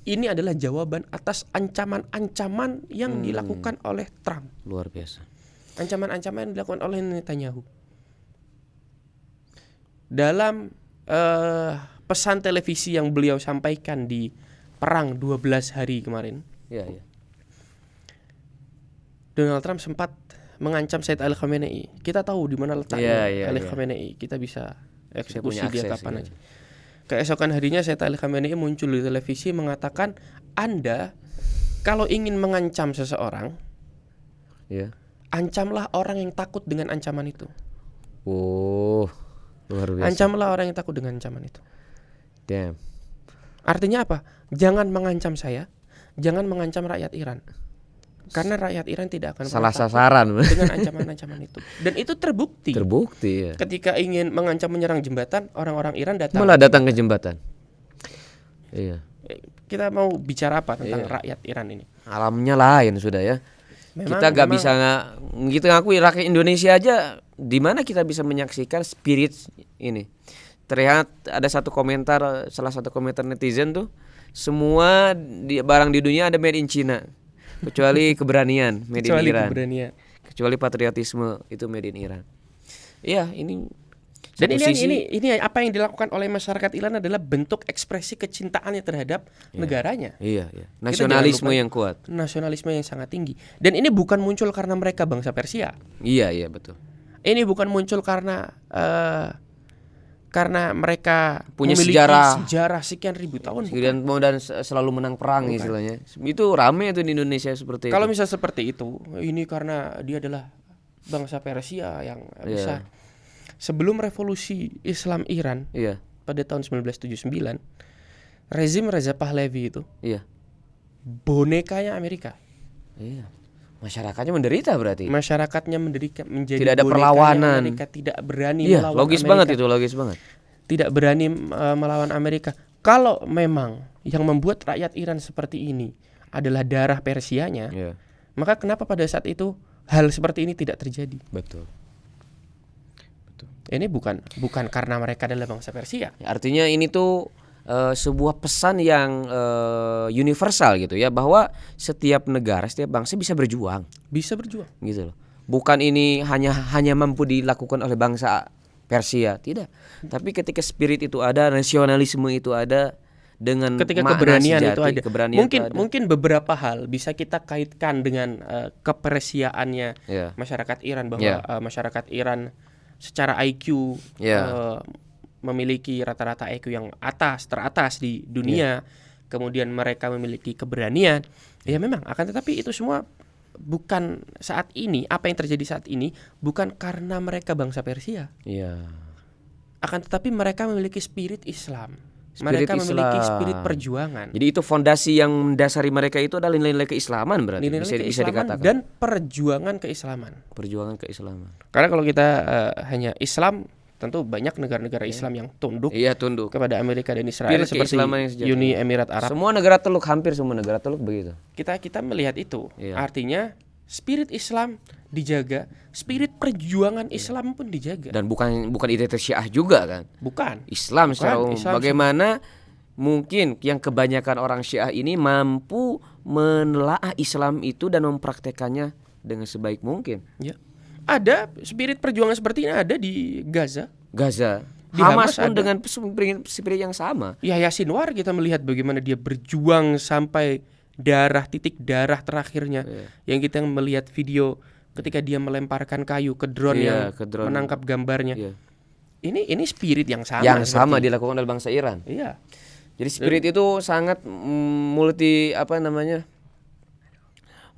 B: Ini adalah jawaban atas ancaman-ancaman yang dilakukan oleh Trump.
A: Luar biasa.
B: Ancaman-ancaman yang dilakukan oleh Netanyahu. Dalam pesan televisi yang beliau sampaikan di perang 12 hari kemarin,
A: Iya, iya.
B: Donald Trump sempat mengancam Sayyid Ali Khamenei. Kita tahu di mana letaknya Ali Khamenei. Kita bisa eksekusi
A: punya
B: dia
A: akses,
B: kapan
A: iya.
B: aja. Keesokan harinya Sayyid Ali Khamenei muncul di televisi mengatakan, Anda kalau ingin mengancam seseorang,
A: Iya.
B: ancamlah orang yang takut dengan ancaman itu.
A: Oh, luar biasa.
B: Ancamlah orang yang takut dengan ancaman itu.
A: Damn.
B: Artinya apa? Jangan mengancam saya, jangan mengancam rakyat Iran. Karena rakyat Iran tidak akan
A: Salah
B: pernah takut
A: sasaran.
B: dengan ancaman-ancaman itu. Dan itu terbukti.
A: Terbukti ya.
B: Ketika ingin mengancam menyerang jembatan, orang-orang Iran datang.
A: Malah datang ke jembatan. Iya.
B: Kita mau bicara apa tentang rakyat Iran ini?
A: Alamnya lain sudah ya. Kita gak bisa kita ngakui rakyat Indonesia aja, di mana kita bisa menyaksikan spirit ini. Terlihat ada satu komentar, salah satu komentar netizen tuh, semua barang di dunia ada made in China, kecuali keberanian made in Iran,
B: keberanian.
A: kecuali patriotisme itu made in Iran. Iya, ini.
B: Dan
A: satu
B: ini apa yang dilakukan oleh masyarakat Iran adalah bentuk ekspresi kecintaannya terhadap negaranya.
A: Iya, iya. Nasionalisme yang kuat.
B: Nasionalisme yang sangat tinggi. Dan ini bukan muncul karena mereka bangsa Persia.
A: Iya, iya betul.
B: Ini bukan muncul karena mereka
A: Punya
B: memiliki
A: sejarah
B: sekian ribu tahun.
A: Dan selalu menang perang istilahnya. Itu rame tuh di Indonesia seperti
B: Kalau
A: itu.
B: misal seperti itu, ini karena dia adalah bangsa Persia yang besar. Sebelum revolusi Islam Iran pada tahun 1979, rezim Reza Pahlavi itu bonekanya Amerika.
A: Iya. Masyarakatnya menderita berarti.
B: Masyarakatnya menderita, menjadi
A: Tidak ada
B: bonekanya
A: perlawanan.
B: Amerika, tidak berani
A: Iya,
B: melawan
A: logis
B: Amerika.
A: banget itu, logis banget.
B: Tidak berani melawan Amerika. Kalau memang yang membuat rakyat Iran seperti ini adalah darah Persianya, maka kenapa pada saat itu hal seperti ini tidak terjadi?
A: Betul.
B: Ini bukan karena mereka adalah bangsa Persia.
A: Artinya ini tuh sebuah pesan yang universal gitu ya, bahwa setiap negara, setiap bangsa bisa berjuang.
B: Bisa berjuang.
A: Gitu loh. Bukan ini hanya mampu dilakukan oleh bangsa Persia, tidak. Tapi ketika spirit itu ada, nasionalisme itu ada, dengan
B: ketika
A: makna
B: keberanian
A: sejati,
B: itu ada.
A: keberanian
B: Mungkin beberapa hal bisa kita kaitkan dengan kepersiaannya masyarakat Iran, bahwa masyarakat Iran secara IQ memiliki rata-rata IQ yang teratas di dunia. Kemudian mereka memiliki keberanian. Ya memang, akan tetapi itu semua bukan saat ini, apa yang terjadi saat ini bukan karena mereka bangsa Persia. Akan tetapi mereka memiliki spirit Islam. Mereka memiliki spirit perjuangan.
A: Jadi itu fondasi yang mendasari mereka itu adalah nilai-nilai keislaman berarti. Bisa dikatakan.
B: Dan perjuangan keislaman.
A: Perjuangan keislaman.
B: Karena kalau kita hanya Islam, tentu banyak negara-negara Islam yang tunduk kepada Amerika dan Israel, seperti Uni Emirat Arab.
A: Semua negara Teluk, hampir semua negara Teluk begitu.
B: Kita melihat itu. Artinya spirit Islam dijaga, spirit perjuangan Islam pun dijaga.
A: Dan bukan identitas Syiah juga kan?
B: Bukan.
A: Islam secara umum. Bagaimana mungkin yang kebanyakan orang Syiah ini mampu menelaah Islam itu dan mempraktekannya dengan sebaik mungkin.
B: Ada spirit perjuangan seperti ini ada di Gaza.
A: Di Hamas pun dengan spirit yang sama.
B: Yahya Sinwar, kita melihat bagaimana dia berjuang sampai titik darah terakhirnya. Yang kita melihat video ketika dia melemparkan kayu ke drone yang
A: Iya, ke drone.
B: menangkap gambarnya.
A: Iya.
B: Ini spirit yang sama.
A: Yang sama
B: seperti-
A: dilakukan oleh bangsa Iran.
B: Iya.
A: Jadi spirit itu sangat multi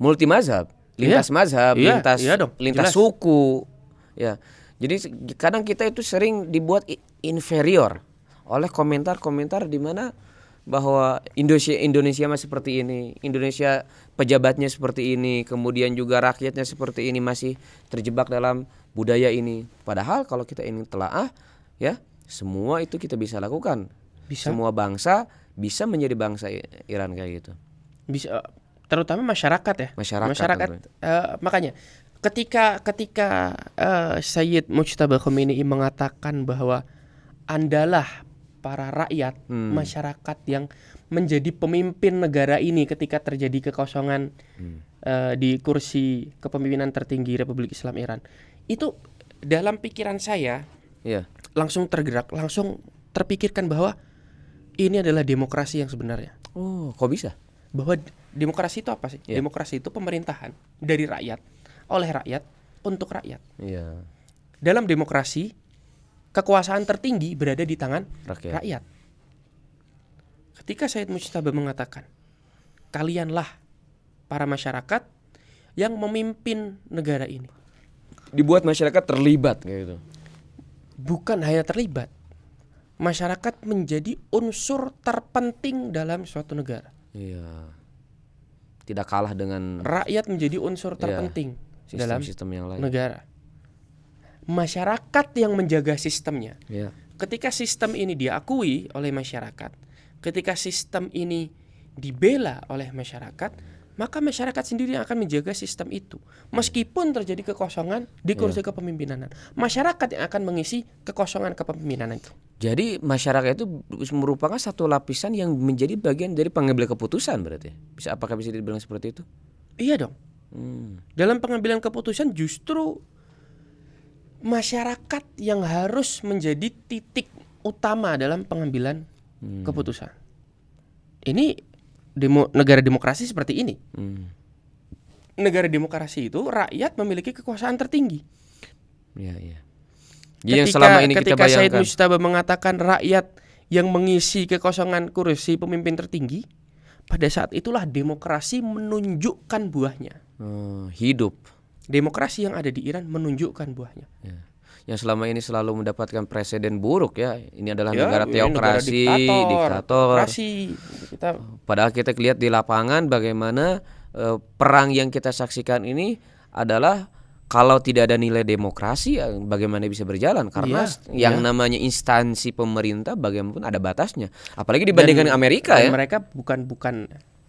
A: multi mazhab, lintas mazhab,
B: Iya,
A: lintas
B: iya dong,
A: lintas
B: jelas.
A: suku. Ya. Jadi kadang kita itu sering dibuat inferior oleh komentar-komentar di mana bahwa Indonesia masih seperti ini, Indonesia pejabatnya seperti ini, kemudian juga rakyatnya seperti ini, masih terjebak dalam budaya ini. Padahal kalau kita ingin telaah, ya semua itu kita bisa lakukan.
B: Bisa.
A: Semua bangsa bisa menjadi bangsa Iran kayak gitu.
B: Bisa, terutama masyarakat ya.
A: Masyarakat.
B: Makanya ketika Sayyid Mujtaba Khomeini mengatakan bahwa andalah para rakyat masyarakat yang menjadi pemimpin negara ini ketika terjadi kekosongan di kursi kepemimpinan tertinggi Republik Islam Iran, itu dalam pikiran saya
A: Iya.
B: langsung tergerak, langsung terpikirkan bahwa ini adalah demokrasi yang sebenarnya.
A: Oh, kok bisa?
B: Bahwa demokrasi itu apa sih?
A: Iya.
B: Demokrasi itu pemerintahan dari rakyat, oleh rakyat, untuk rakyat.
A: Iya.
B: Dalam demokrasi, kekuasaan tertinggi berada di tangan
A: Rakyat.
B: rakyat. Ketika Sayyid Mujtaba mengatakan, kalianlah para masyarakat yang memimpin negara ini.
A: Dibuat masyarakat terlibat kayak gitu.
B: Bukan hanya terlibat, masyarakat menjadi unsur terpenting dalam suatu negara.
A: Iya. Tidak kalah dengan
B: Rakyat menjadi unsur terpenting dalam
A: sistem-sistem yang lain.
B: negara. Masyarakat yang menjaga sistemnya.
A: Iya.
B: Ketika sistem ini diakui oleh masyarakat, ketika sistem ini dibela oleh masyarakat, maka masyarakat sendiri yang akan menjaga sistem itu. Meskipun terjadi kekosongan di kursi kepemimpinan, masyarakat yang akan mengisi kekosongan kepemimpinan itu.
A: Jadi masyarakat itu merupakan satu lapisan yang menjadi bagian dari pengambil keputusan berarti. Apakah bisa dibilang seperti itu?
B: Iya dong. Dalam pengambilan keputusan justru masyarakat yang harus menjadi titik utama dalam pengambilan keputusan. Ini negara demokrasi seperti ini. Negara demokrasi itu rakyat memiliki kekuasaan tertinggi.
A: Iya, iya. Jadi yang selama ini kita
B: ketika Sayyid
A: bayangkan.
B: Mujtaba mengatakan rakyat yang mengisi kekosongan kursi pemimpin tertinggi, pada saat itulah demokrasi menunjukkan buahnya.
A: Hidup.
B: Demokrasi yang ada di Iran menunjukkan buahnya.
A: Ya. Yang selama ini selalu mendapatkan presiden buruk ya. Ini adalah
B: Ya,
A: negara
B: ini
A: teokrasi,
B: negara
A: diktator.
B: Demokrasi.
A: Padahal kita lihat di lapangan bagaimana perang yang kita saksikan ini adalah kalau tidak ada nilai demokrasi bagaimana bisa berjalan, karena yang namanya instansi pemerintah bagaimanapun ada batasnya. Apalagi dibandingkan dengan Amerika
B: dan
A: ya.
B: mereka bukan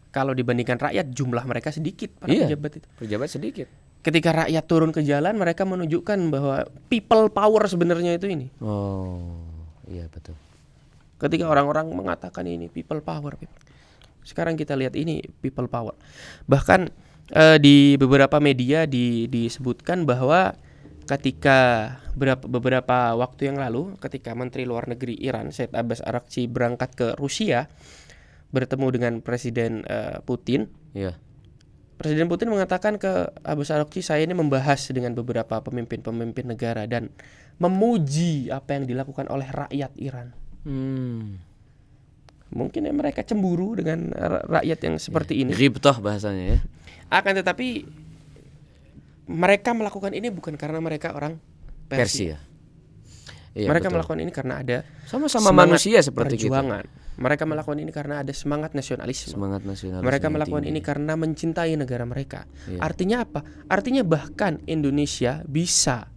B: kalau dibandingkan rakyat jumlah mereka sedikit para pejabat itu.
A: Pejabat sedikit.
B: Ketika rakyat turun ke jalan, mereka menunjukkan bahwa people power sebenarnya itu ini.
A: Oh, iya betul.
B: Ketika orang-orang mengatakan ini people power. Sekarang kita lihat ini people power. Bahkan di beberapa media disebutkan bahwa ketika beberapa waktu yang lalu, ketika Menteri Luar Negeri Iran Said Abbas Araghchi berangkat ke Rusia bertemu dengan Presiden Putin.
A: Iya.
B: Presiden Putin mengatakan ke Abbas Araghchi, saya ini membahas dengan beberapa pemimpin negara dan memuji apa yang dilakukan oleh rakyat Iran. Mungkin ya mereka cemburu dengan rakyat yang seperti ini.
A: Ghibtah bahasanya ya.
B: Akan tetapi mereka melakukan ini bukan karena mereka orang Persia.
A: Iya,
B: Mereka
A: betul.
B: melakukan ini karena ada
A: Sama-sama
B: semangat
A: manusia seperti
B: perjuangan. Mereka melakukan ini karena ada semangat nasionalisme.
A: Semangat nasionalisme
B: Mereka
A: yang
B: melakukan
A: tinggi.
B: ini karena mencintai negara mereka.
A: Iya.
B: Artinya apa? Artinya bahkan Indonesia bisa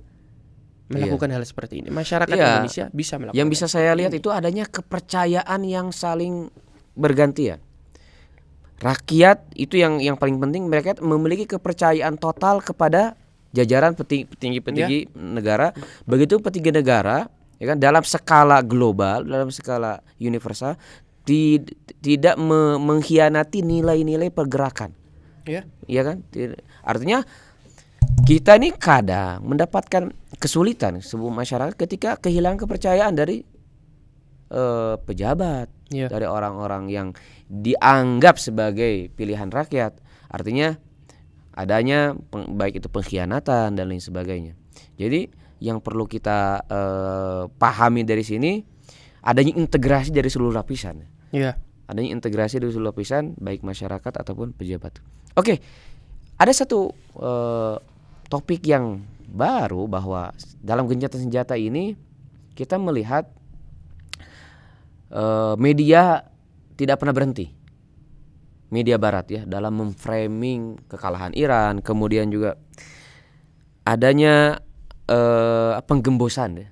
B: melakukan hal seperti ini. Masyarakat
A: Iya.
B: Indonesia bisa melakukan.
A: Yang bisa
B: hal
A: saya
B: seperti
A: lihat
B: ini.
A: itu adanya kepercayaan yang saling bergantian. Rakyat itu yang paling penting, mereka memiliki kepercayaan total kepada jajaran petinggi-petinggi negara. Begitu petinggi negara, ya kan, dalam skala global, dalam skala universal, tidak mengkhianati nilai-nilai pergerakan.
B: Ya.
A: Iya kan? Artinya kita nih kadang mendapatkan kesulitan sebuah masyarakat ketika kehilangan kepercayaan dari pejabat, dari orang-orang yang dianggap sebagai pilihan rakyat. Artinya adanya baik itu pengkhianatan dan lain sebagainya. Jadi yang perlu kita pahami dari sini adanya integrasi dari seluruh lapisan.
B: Iya.
A: Adanya integrasi dari seluruh lapisan baik masyarakat ataupun pejabat. Oke, ada satu topik yang baru bahwa dalam gencatan senjata ini kita melihat media tidak pernah berhenti. Media barat ya dalam memframing kekalahan Iran, kemudian juga adanya penggembosan ya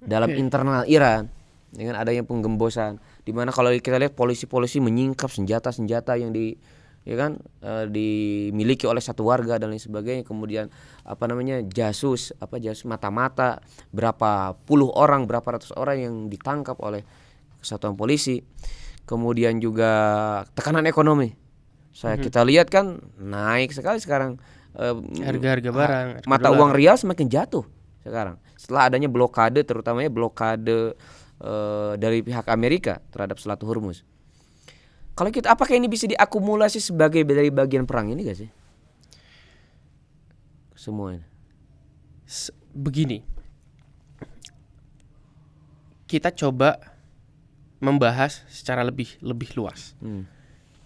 A: dalam internal Iran dengan adanya penggembosan di mana kalau kita lihat polisi-polisi menyingkap senjata-senjata yang dimiliki oleh satu warga dan lain sebagainya, kemudian jasus mata-mata berapa puluh orang, berapa ratus orang yang ditangkap oleh kesatuan polisi. Kemudian juga tekanan ekonomi. Kita lihat kan naik sekali sekarang
B: harga-harga barang,
A: mata uang rial semakin jatuh sekarang setelah adanya blokade, terutamanya blokade dari pihak Amerika terhadap Selat Hormuz. Kalau kita, apakah ini bisa diakumulasi sebagai dari bagian perang ini gak sih? Semuanya.
B: Begini, kita coba membahas secara lebih luas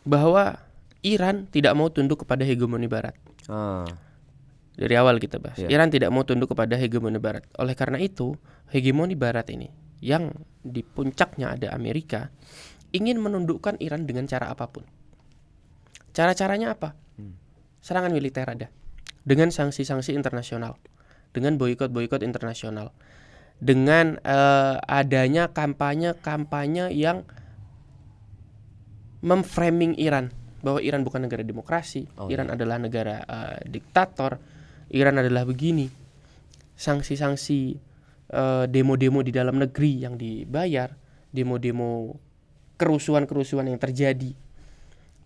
B: bahwa Iran tidak mau tunduk kepada hegemoni Barat. Dari awal kita bahas, Iran tidak mau tunduk kepada hegemoni Barat. Oleh karena itu, hegemoni Barat ini yang di puncaknya ada Amerika ingin menundukkan Iran dengan cara apapun. Cara-caranya apa? Serangan militer ada, dengan sanksi-sanksi internasional, dengan boikot internasional, dengan adanya kampanye yang memframing Iran bahwa Iran bukan negara demokrasi, Iran adalah negara diktator, Iran adalah begini. Sanksi-sanksi, demo-demo di dalam negeri yang dibayar, demo-demo kerusuhan-kerusuhan yang terjadi.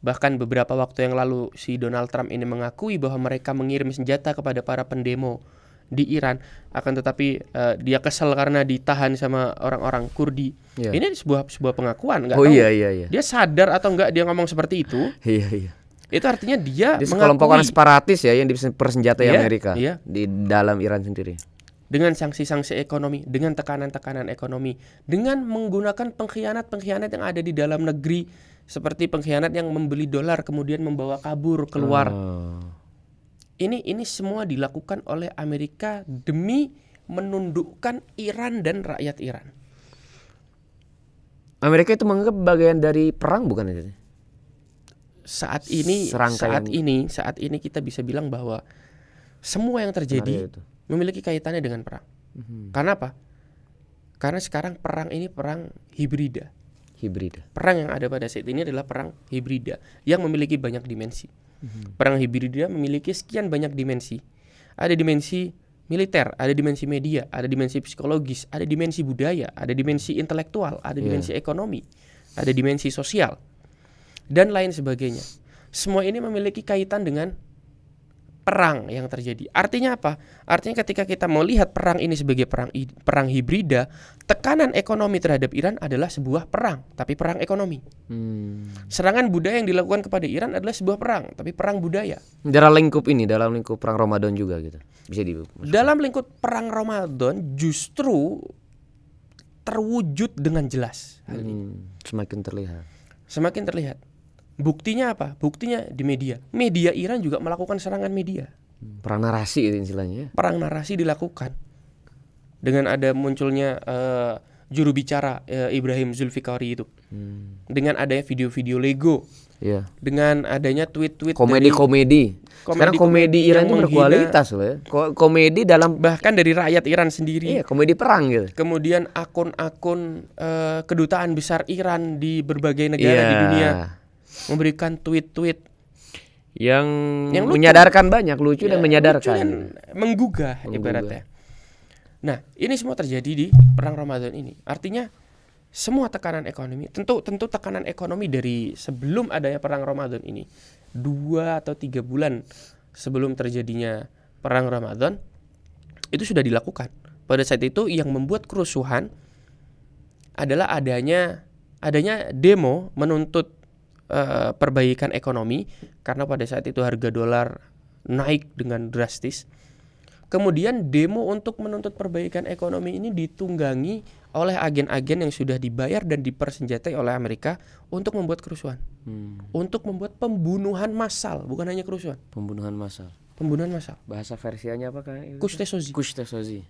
B: Bahkan beberapa waktu yang lalu si Donald Trump ini mengakui bahwa mereka mengirim senjata kepada para pendemo di Iran, akan tetapi dia kesal karena ditahan sama orang-orang Kurdi. Ini sebuah pengakuan, nggak tahu dia sadar atau enggak dia ngomong seperti itu. Itu artinya dia
A: sekelompok separatis ya yang dipersenjatai Amerika di dalam Iran sendiri.
B: Dengan sanksi-sanksi ekonomi, dengan tekanan-tekanan ekonomi, dengan menggunakan pengkhianat-pengkhianat yang ada di dalam negeri, seperti pengkhianat yang membeli dolar kemudian membawa kabur keluar. Ini semua dilakukan oleh Amerika demi menundukkan Iran dan rakyat Iran.
A: Amerika itu menganggap bagian dari perang bukan itu?
B: Saat ini kita bisa bilang bahwa semua yang terjadi memiliki kaitannya dengan perang. Karena apa? Karena sekarang perang ini perang hibrida. Perang yang ada pada saat ini adalah perang hibrida yang memiliki banyak dimensi. Perang hibrida memiliki sekian banyak dimensi. Ada dimensi militer, ada dimensi media, ada dimensi psikologis, ada dimensi budaya, ada dimensi intelektual, ada dimensi ekonomi, ada dimensi sosial, dan lain sebagainya. Semua ini memiliki kaitan dengan perang yang terjadi. Artinya apa? Artinya ketika kita melihat perang ini sebagai perang hibrida, tekanan ekonomi terhadap Iran adalah sebuah perang, tapi perang ekonomi. Serangan budaya yang dilakukan kepada Iran adalah sebuah perang, tapi perang budaya.
A: Dalam lingkup perang Ramadan juga gitu. Bisa
B: dalam lingkup perang Ramadan justru terwujud dengan jelas hal ini. Semakin terlihat. Buktinya apa? Buktinya di media. Media Iran juga melakukan serangan media.
A: Perang narasi itu istilahnya.
B: Perang narasi dilakukan. Dengan ada munculnya juru bicara Ibrahim Zulfikari itu. Dengan adanya video-video Lego. Dengan adanya tweet-tweet
A: komedi. Sekarang komedi Iran itu berkualitas loh ya. Komedi dalam
B: bahkan dari rakyat Iran sendiri.
A: Komedi perang gitu.
B: Kemudian akun-akun kedutaan besar Iran di berbagai negara di dunia memberikan tweet-tweet
A: yang menyadarkan banyak, lucu dan menyadarkan,
B: lucu dan menggugah ibaratnya. Nah, ini semua terjadi di perang Ramadan ini. Artinya semua tekanan ekonomi, tentu tekanan ekonomi dari sebelum adanya perang Ramadan ini, 2 atau 3 bulan sebelum terjadinya perang Ramadan itu sudah dilakukan. Pada saat itu yang membuat kerusuhan adalah adanya demo menuntut perbaikan ekonomi, karena pada saat itu harga dolar naik dengan drastis. Kemudian demo untuk menuntut perbaikan ekonomi ini ditunggangi oleh agen-agen yang sudah dibayar dan dipersenjatai oleh Amerika untuk membuat kerusuhan. Untuk membuat pembunuhan massal, bukan hanya kerusuhan.
A: Pembunuhan massal.
B: Pembunuhan massal.
A: Bahasa versinya apa kan?
B: Kushtetsuji.
A: Kushtetsuji.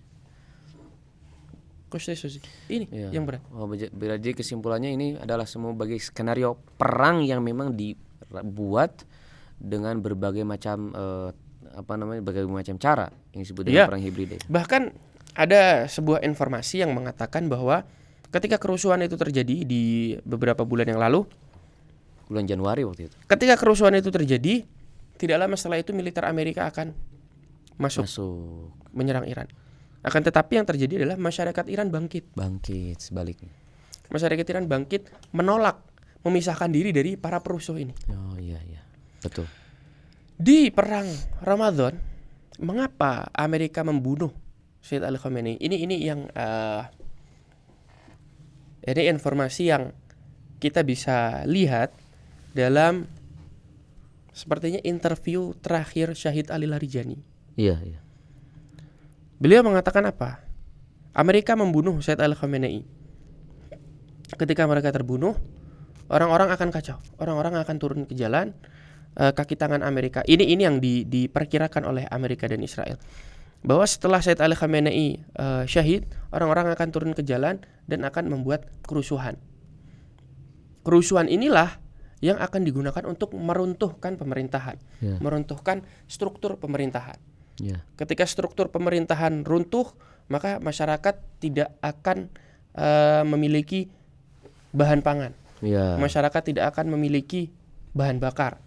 B: Ini
A: Iya.
B: yang berat.
A: Berarti kesimpulannya ini adalah semua bagi skenario perang yang memang dibuat dengan berbagai macam berbagai macam cara yang disebut dengan perang hibrid.
B: Bahkan ada sebuah informasi yang mengatakan bahwa ketika kerusuhan itu terjadi di beberapa bulan yang lalu,
A: bulan Januari waktu itu.
B: Ketika kerusuhan itu terjadi, tidak lama setelah itu militer Amerika akan masuk menyerang Iran. Akan tetapi yang terjadi adalah masyarakat Iran bangkit
A: sebaliknya.
B: Masyarakat Iran bangkit menolak, memisahkan diri dari para perusuh ini.
A: Oh iya, betul.
B: Di perang Ramadan, mengapa Amerika membunuh Sayyid Ali Khamenei? Ini yang ini informasi yang kita bisa lihat dalam sepertinya interview terakhir Syahid Ali Larijani.
A: Iya.
B: Beliau mengatakan apa? Amerika membunuh Sayyid Ali Khamenei. Ketika mereka terbunuh, orang-orang akan kacau, orang-orang akan turun ke jalan. Kaki tangan Amerika. Ini yang diperkirakan oleh Amerika dan Israel. Bahwa setelah Sayyid Ali Khamenei syahid, orang-orang akan turun ke jalan dan akan membuat kerusuhan. Kerusuhan inilah yang akan digunakan untuk meruntuhkan pemerintahan, meruntuhkan struktur pemerintahan. Ketika struktur pemerintahan runtuh, maka masyarakat tidak akan memiliki bahan pangan. Masyarakat tidak akan memiliki bahan bakar.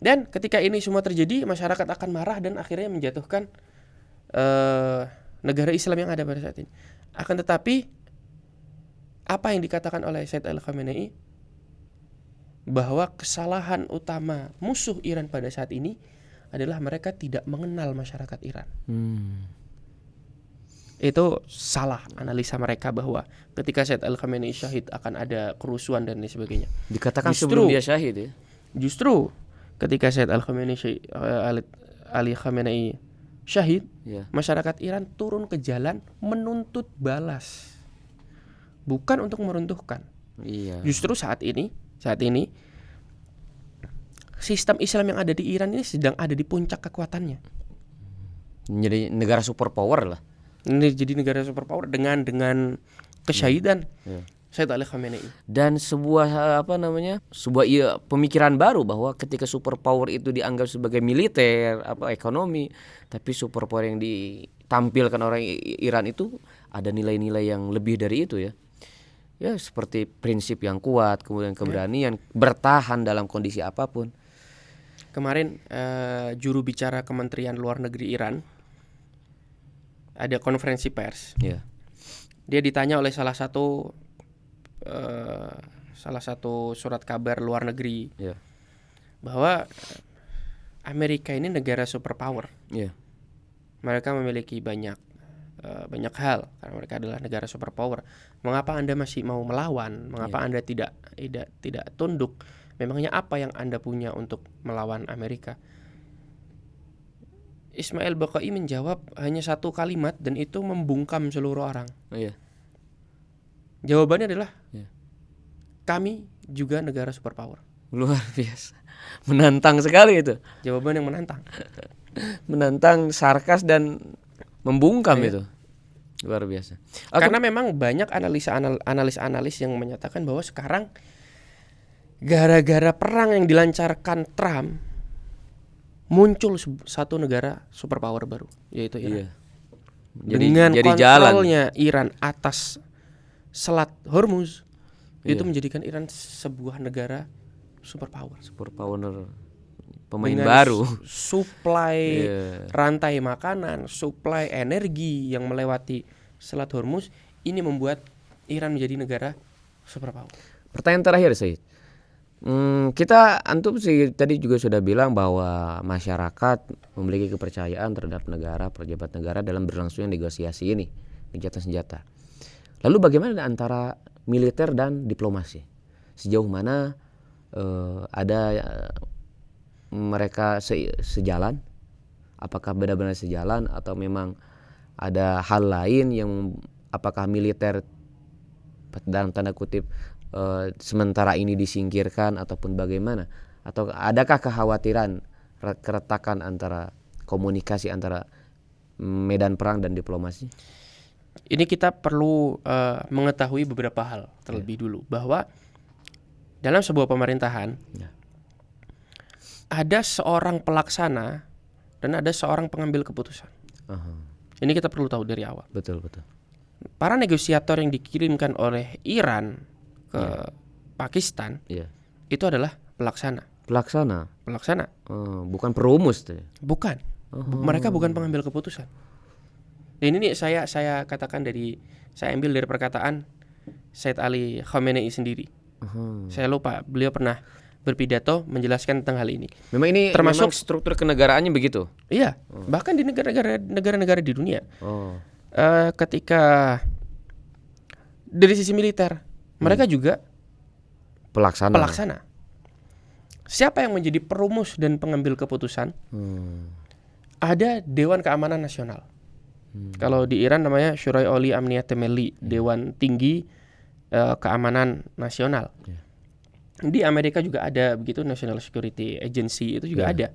B: Dan ketika ini semua terjadi, masyarakat akan marah dan akhirnya menjatuhkan negara Islam yang ada pada saat ini. Akan tetapi, apa yang dikatakan oleh Sayyid Ali Khamenei, bahwa kesalahan utama musuh Iran pada saat ini adalah mereka tidak mengenal masyarakat Iran. Itu salah analisa mereka bahwa ketika Sayyid Ali Khamenei syahid akan ada kerusuhan dan lain sebagainya.
A: Dikatakan sebelum dia syahid ya.
B: Justru ketika Sayyid Ali Khamenei syahid, masyarakat Iran turun ke jalan menuntut balas, bukan untuk meruntuhkan. Justru saat ini sistem Islam yang ada di Iran ini sedang ada di puncak kekuatannya.
A: Menjadi negara superpower lah.
B: Ini jadi negara superpower dengan kesyahidan Sayyid Ali Khamenei.
A: Dan sebuah pemikiran baru bahwa ketika superpower itu dianggap sebagai militer, ekonomi, tapi superpower yang ditampilkan orang Iran itu ada nilai-nilai yang lebih dari itu ya. Ya seperti prinsip yang kuat, kemudian keberanian bertahan dalam kondisi apapun.
B: Kemarin juru bicara Kementerian Luar Negeri Iran ada konferensi pers. Dia ditanya oleh salah satu surat kabar luar negeri bahwa Amerika ini negara superpower. Mereka memiliki banyak hal karena mereka adalah negara superpower. Mengapa Anda masih mau melawan? Mengapa Anda tidak tunduk? Memangnya apa yang Anda punya untuk melawan Amerika? Ismail Baqai menjawab hanya satu kalimat dan itu membungkam seluruh orang. Jawabannya adalah kami juga negara superpower.
A: Luar biasa. Menantang sekali itu.
B: Jawaban yang menantang.
A: Menantang, sarkas dan membungkam itu. Luar biasa.
B: Karena memang banyak analis yang menyatakan bahwa sekarang gara-gara perang yang dilancarkan Trump muncul satu negara superpower baru, yaitu Iran. Dengan kontrolnya Iran atas Selat Hormuz, itu menjadikan Iran sebuah negara superpower.
A: Pemain baru.
B: Suplai rantai makanan, suplai energi yang melewati Selat Hormuz, ini membuat Iran menjadi negara superpower.
A: Pertanyaan terakhir, Sayyid. Kita antum sih tadi juga sudah bilang bahwa masyarakat memiliki kepercayaan terhadap negara, pejabat negara dalam berlangsungnya negosiasi ini, gencatan senjata. Lalu bagaimana antara militer dan diplomasi? Sejauh mana ada mereka sejalan apakah benar-benar sejalan atau memang ada hal lain yang apakah militer dalam tanda kutip sementara ini disingkirkan ataupun bagaimana, atau adakah kekhawatiran keretakan antara komunikasi antara medan perang dan diplomasi?
B: Ini kita perlu mengetahui beberapa hal terlebih dulu, bahwa dalam sebuah pemerintahan ada seorang pelaksana dan ada seorang pengambil keputusan. Ini kita perlu tahu dari awal.
A: Betul.
B: Para negosiator yang dikirimkan oleh Iran ke Pakistan itu adalah pelaksana. Pelaksana.
A: Bukan perumus tuh.
B: Bukan. Mereka bukan pengambil keputusan. Dan ini saya katakan saya ambil dari perkataan Said Ali Khamenei sendiri. Saya lupa, beliau pernah berpidato menjelaskan tentang hal ini.
A: Memang ini termasuk struktur kenegaraannya begitu.
B: Iya, bahkan di negara-negara di dunia. Ketika dari sisi militer, mereka juga pelaksana. Siapa yang menjadi perumus dan pengambil keputusan? Ada Dewan Keamanan Nasional. Kalau di Iran namanya Syurai Oli Amniyat Temelli, Dewan Tinggi Keamanan Nasional. Di Amerika juga ada begitu, National Security Agency itu juga ada.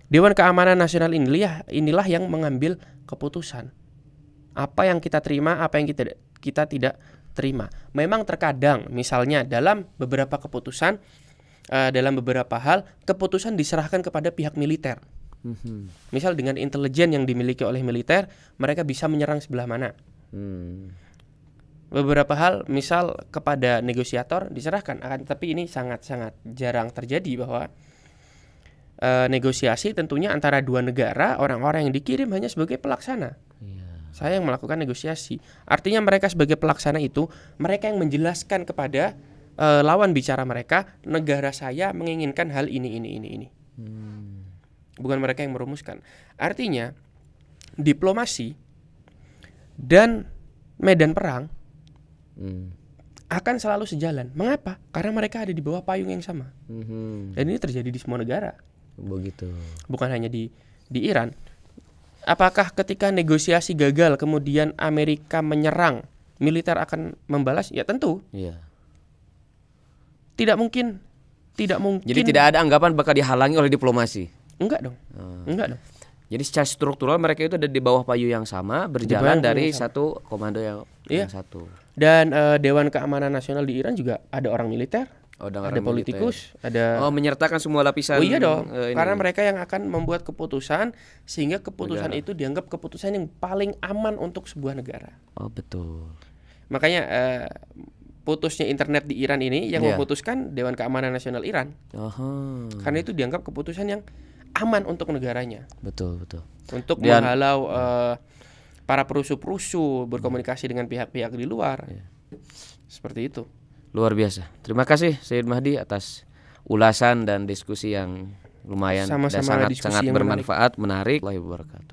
B: Dewan Keamanan Nasional inilah yang mengambil keputusan. Apa yang kita terima, apa yang kita tidak terima. Memang terkadang misalnya dalam beberapa keputusan, dalam beberapa hal keputusan diserahkan kepada pihak militer. Misal dengan intelijen yang dimiliki oleh militer, mereka bisa menyerang sebelah mana. Beberapa hal misal kepada negosiator diserahkan, tapi ini sangat-sangat jarang terjadi bahwa negosiasi tentunya antara dua negara, orang-orang yang dikirim hanya sebagai pelaksana. Saya yang melakukan negosiasi. Artinya mereka sebagai pelaksana itu, mereka yang menjelaskan kepada lawan bicara mereka, negara saya menginginkan hal ini. Bukan mereka yang merumuskan. Artinya diplomasi dan medan perang akan selalu sejalan. Mengapa? Karena mereka ada di bawah payung yang sama. Dan ini terjadi di semua negara.
A: Begitu.
B: Bukan hanya di Iran. Apakah ketika negosiasi gagal kemudian Amerika menyerang, militer akan membalas? Ya tentu. Tidak mungkin.
A: Jadi tidak ada anggapan bakal dihalangi oleh diplomasi.
B: Enggak dong.
A: Jadi secara struktural mereka itu ada di bawah payung yang sama, berjalan dari satu komando yang satu. Dan
B: Dewan Keamanan Nasional di Iran juga ada orang militer, ada politikus, ada
A: menyertakan semua lapisan.
B: Iya dong. Karena mereka yang akan membuat keputusan, sehingga keputusan itu dianggap keputusan yang paling aman untuk sebuah negara.
A: Betul.
B: Makanya putusnya internet di Iran ini yang memutuskan Dewan Keamanan Nasional Iran. Karena itu dianggap keputusan yang aman untuk negaranya.
A: Betul.
B: Untuk menghalau para perusuh-perusuh berkomunikasi dengan pihak-pihak di luar. Seperti itu.
A: Luar biasa. Terima kasih Sayyid Mahdi atas ulasan dan diskusi yang lumayan dan sangat bermanfaat, menarik. Waalaikumsalam warahmatullahi wabarakatuh.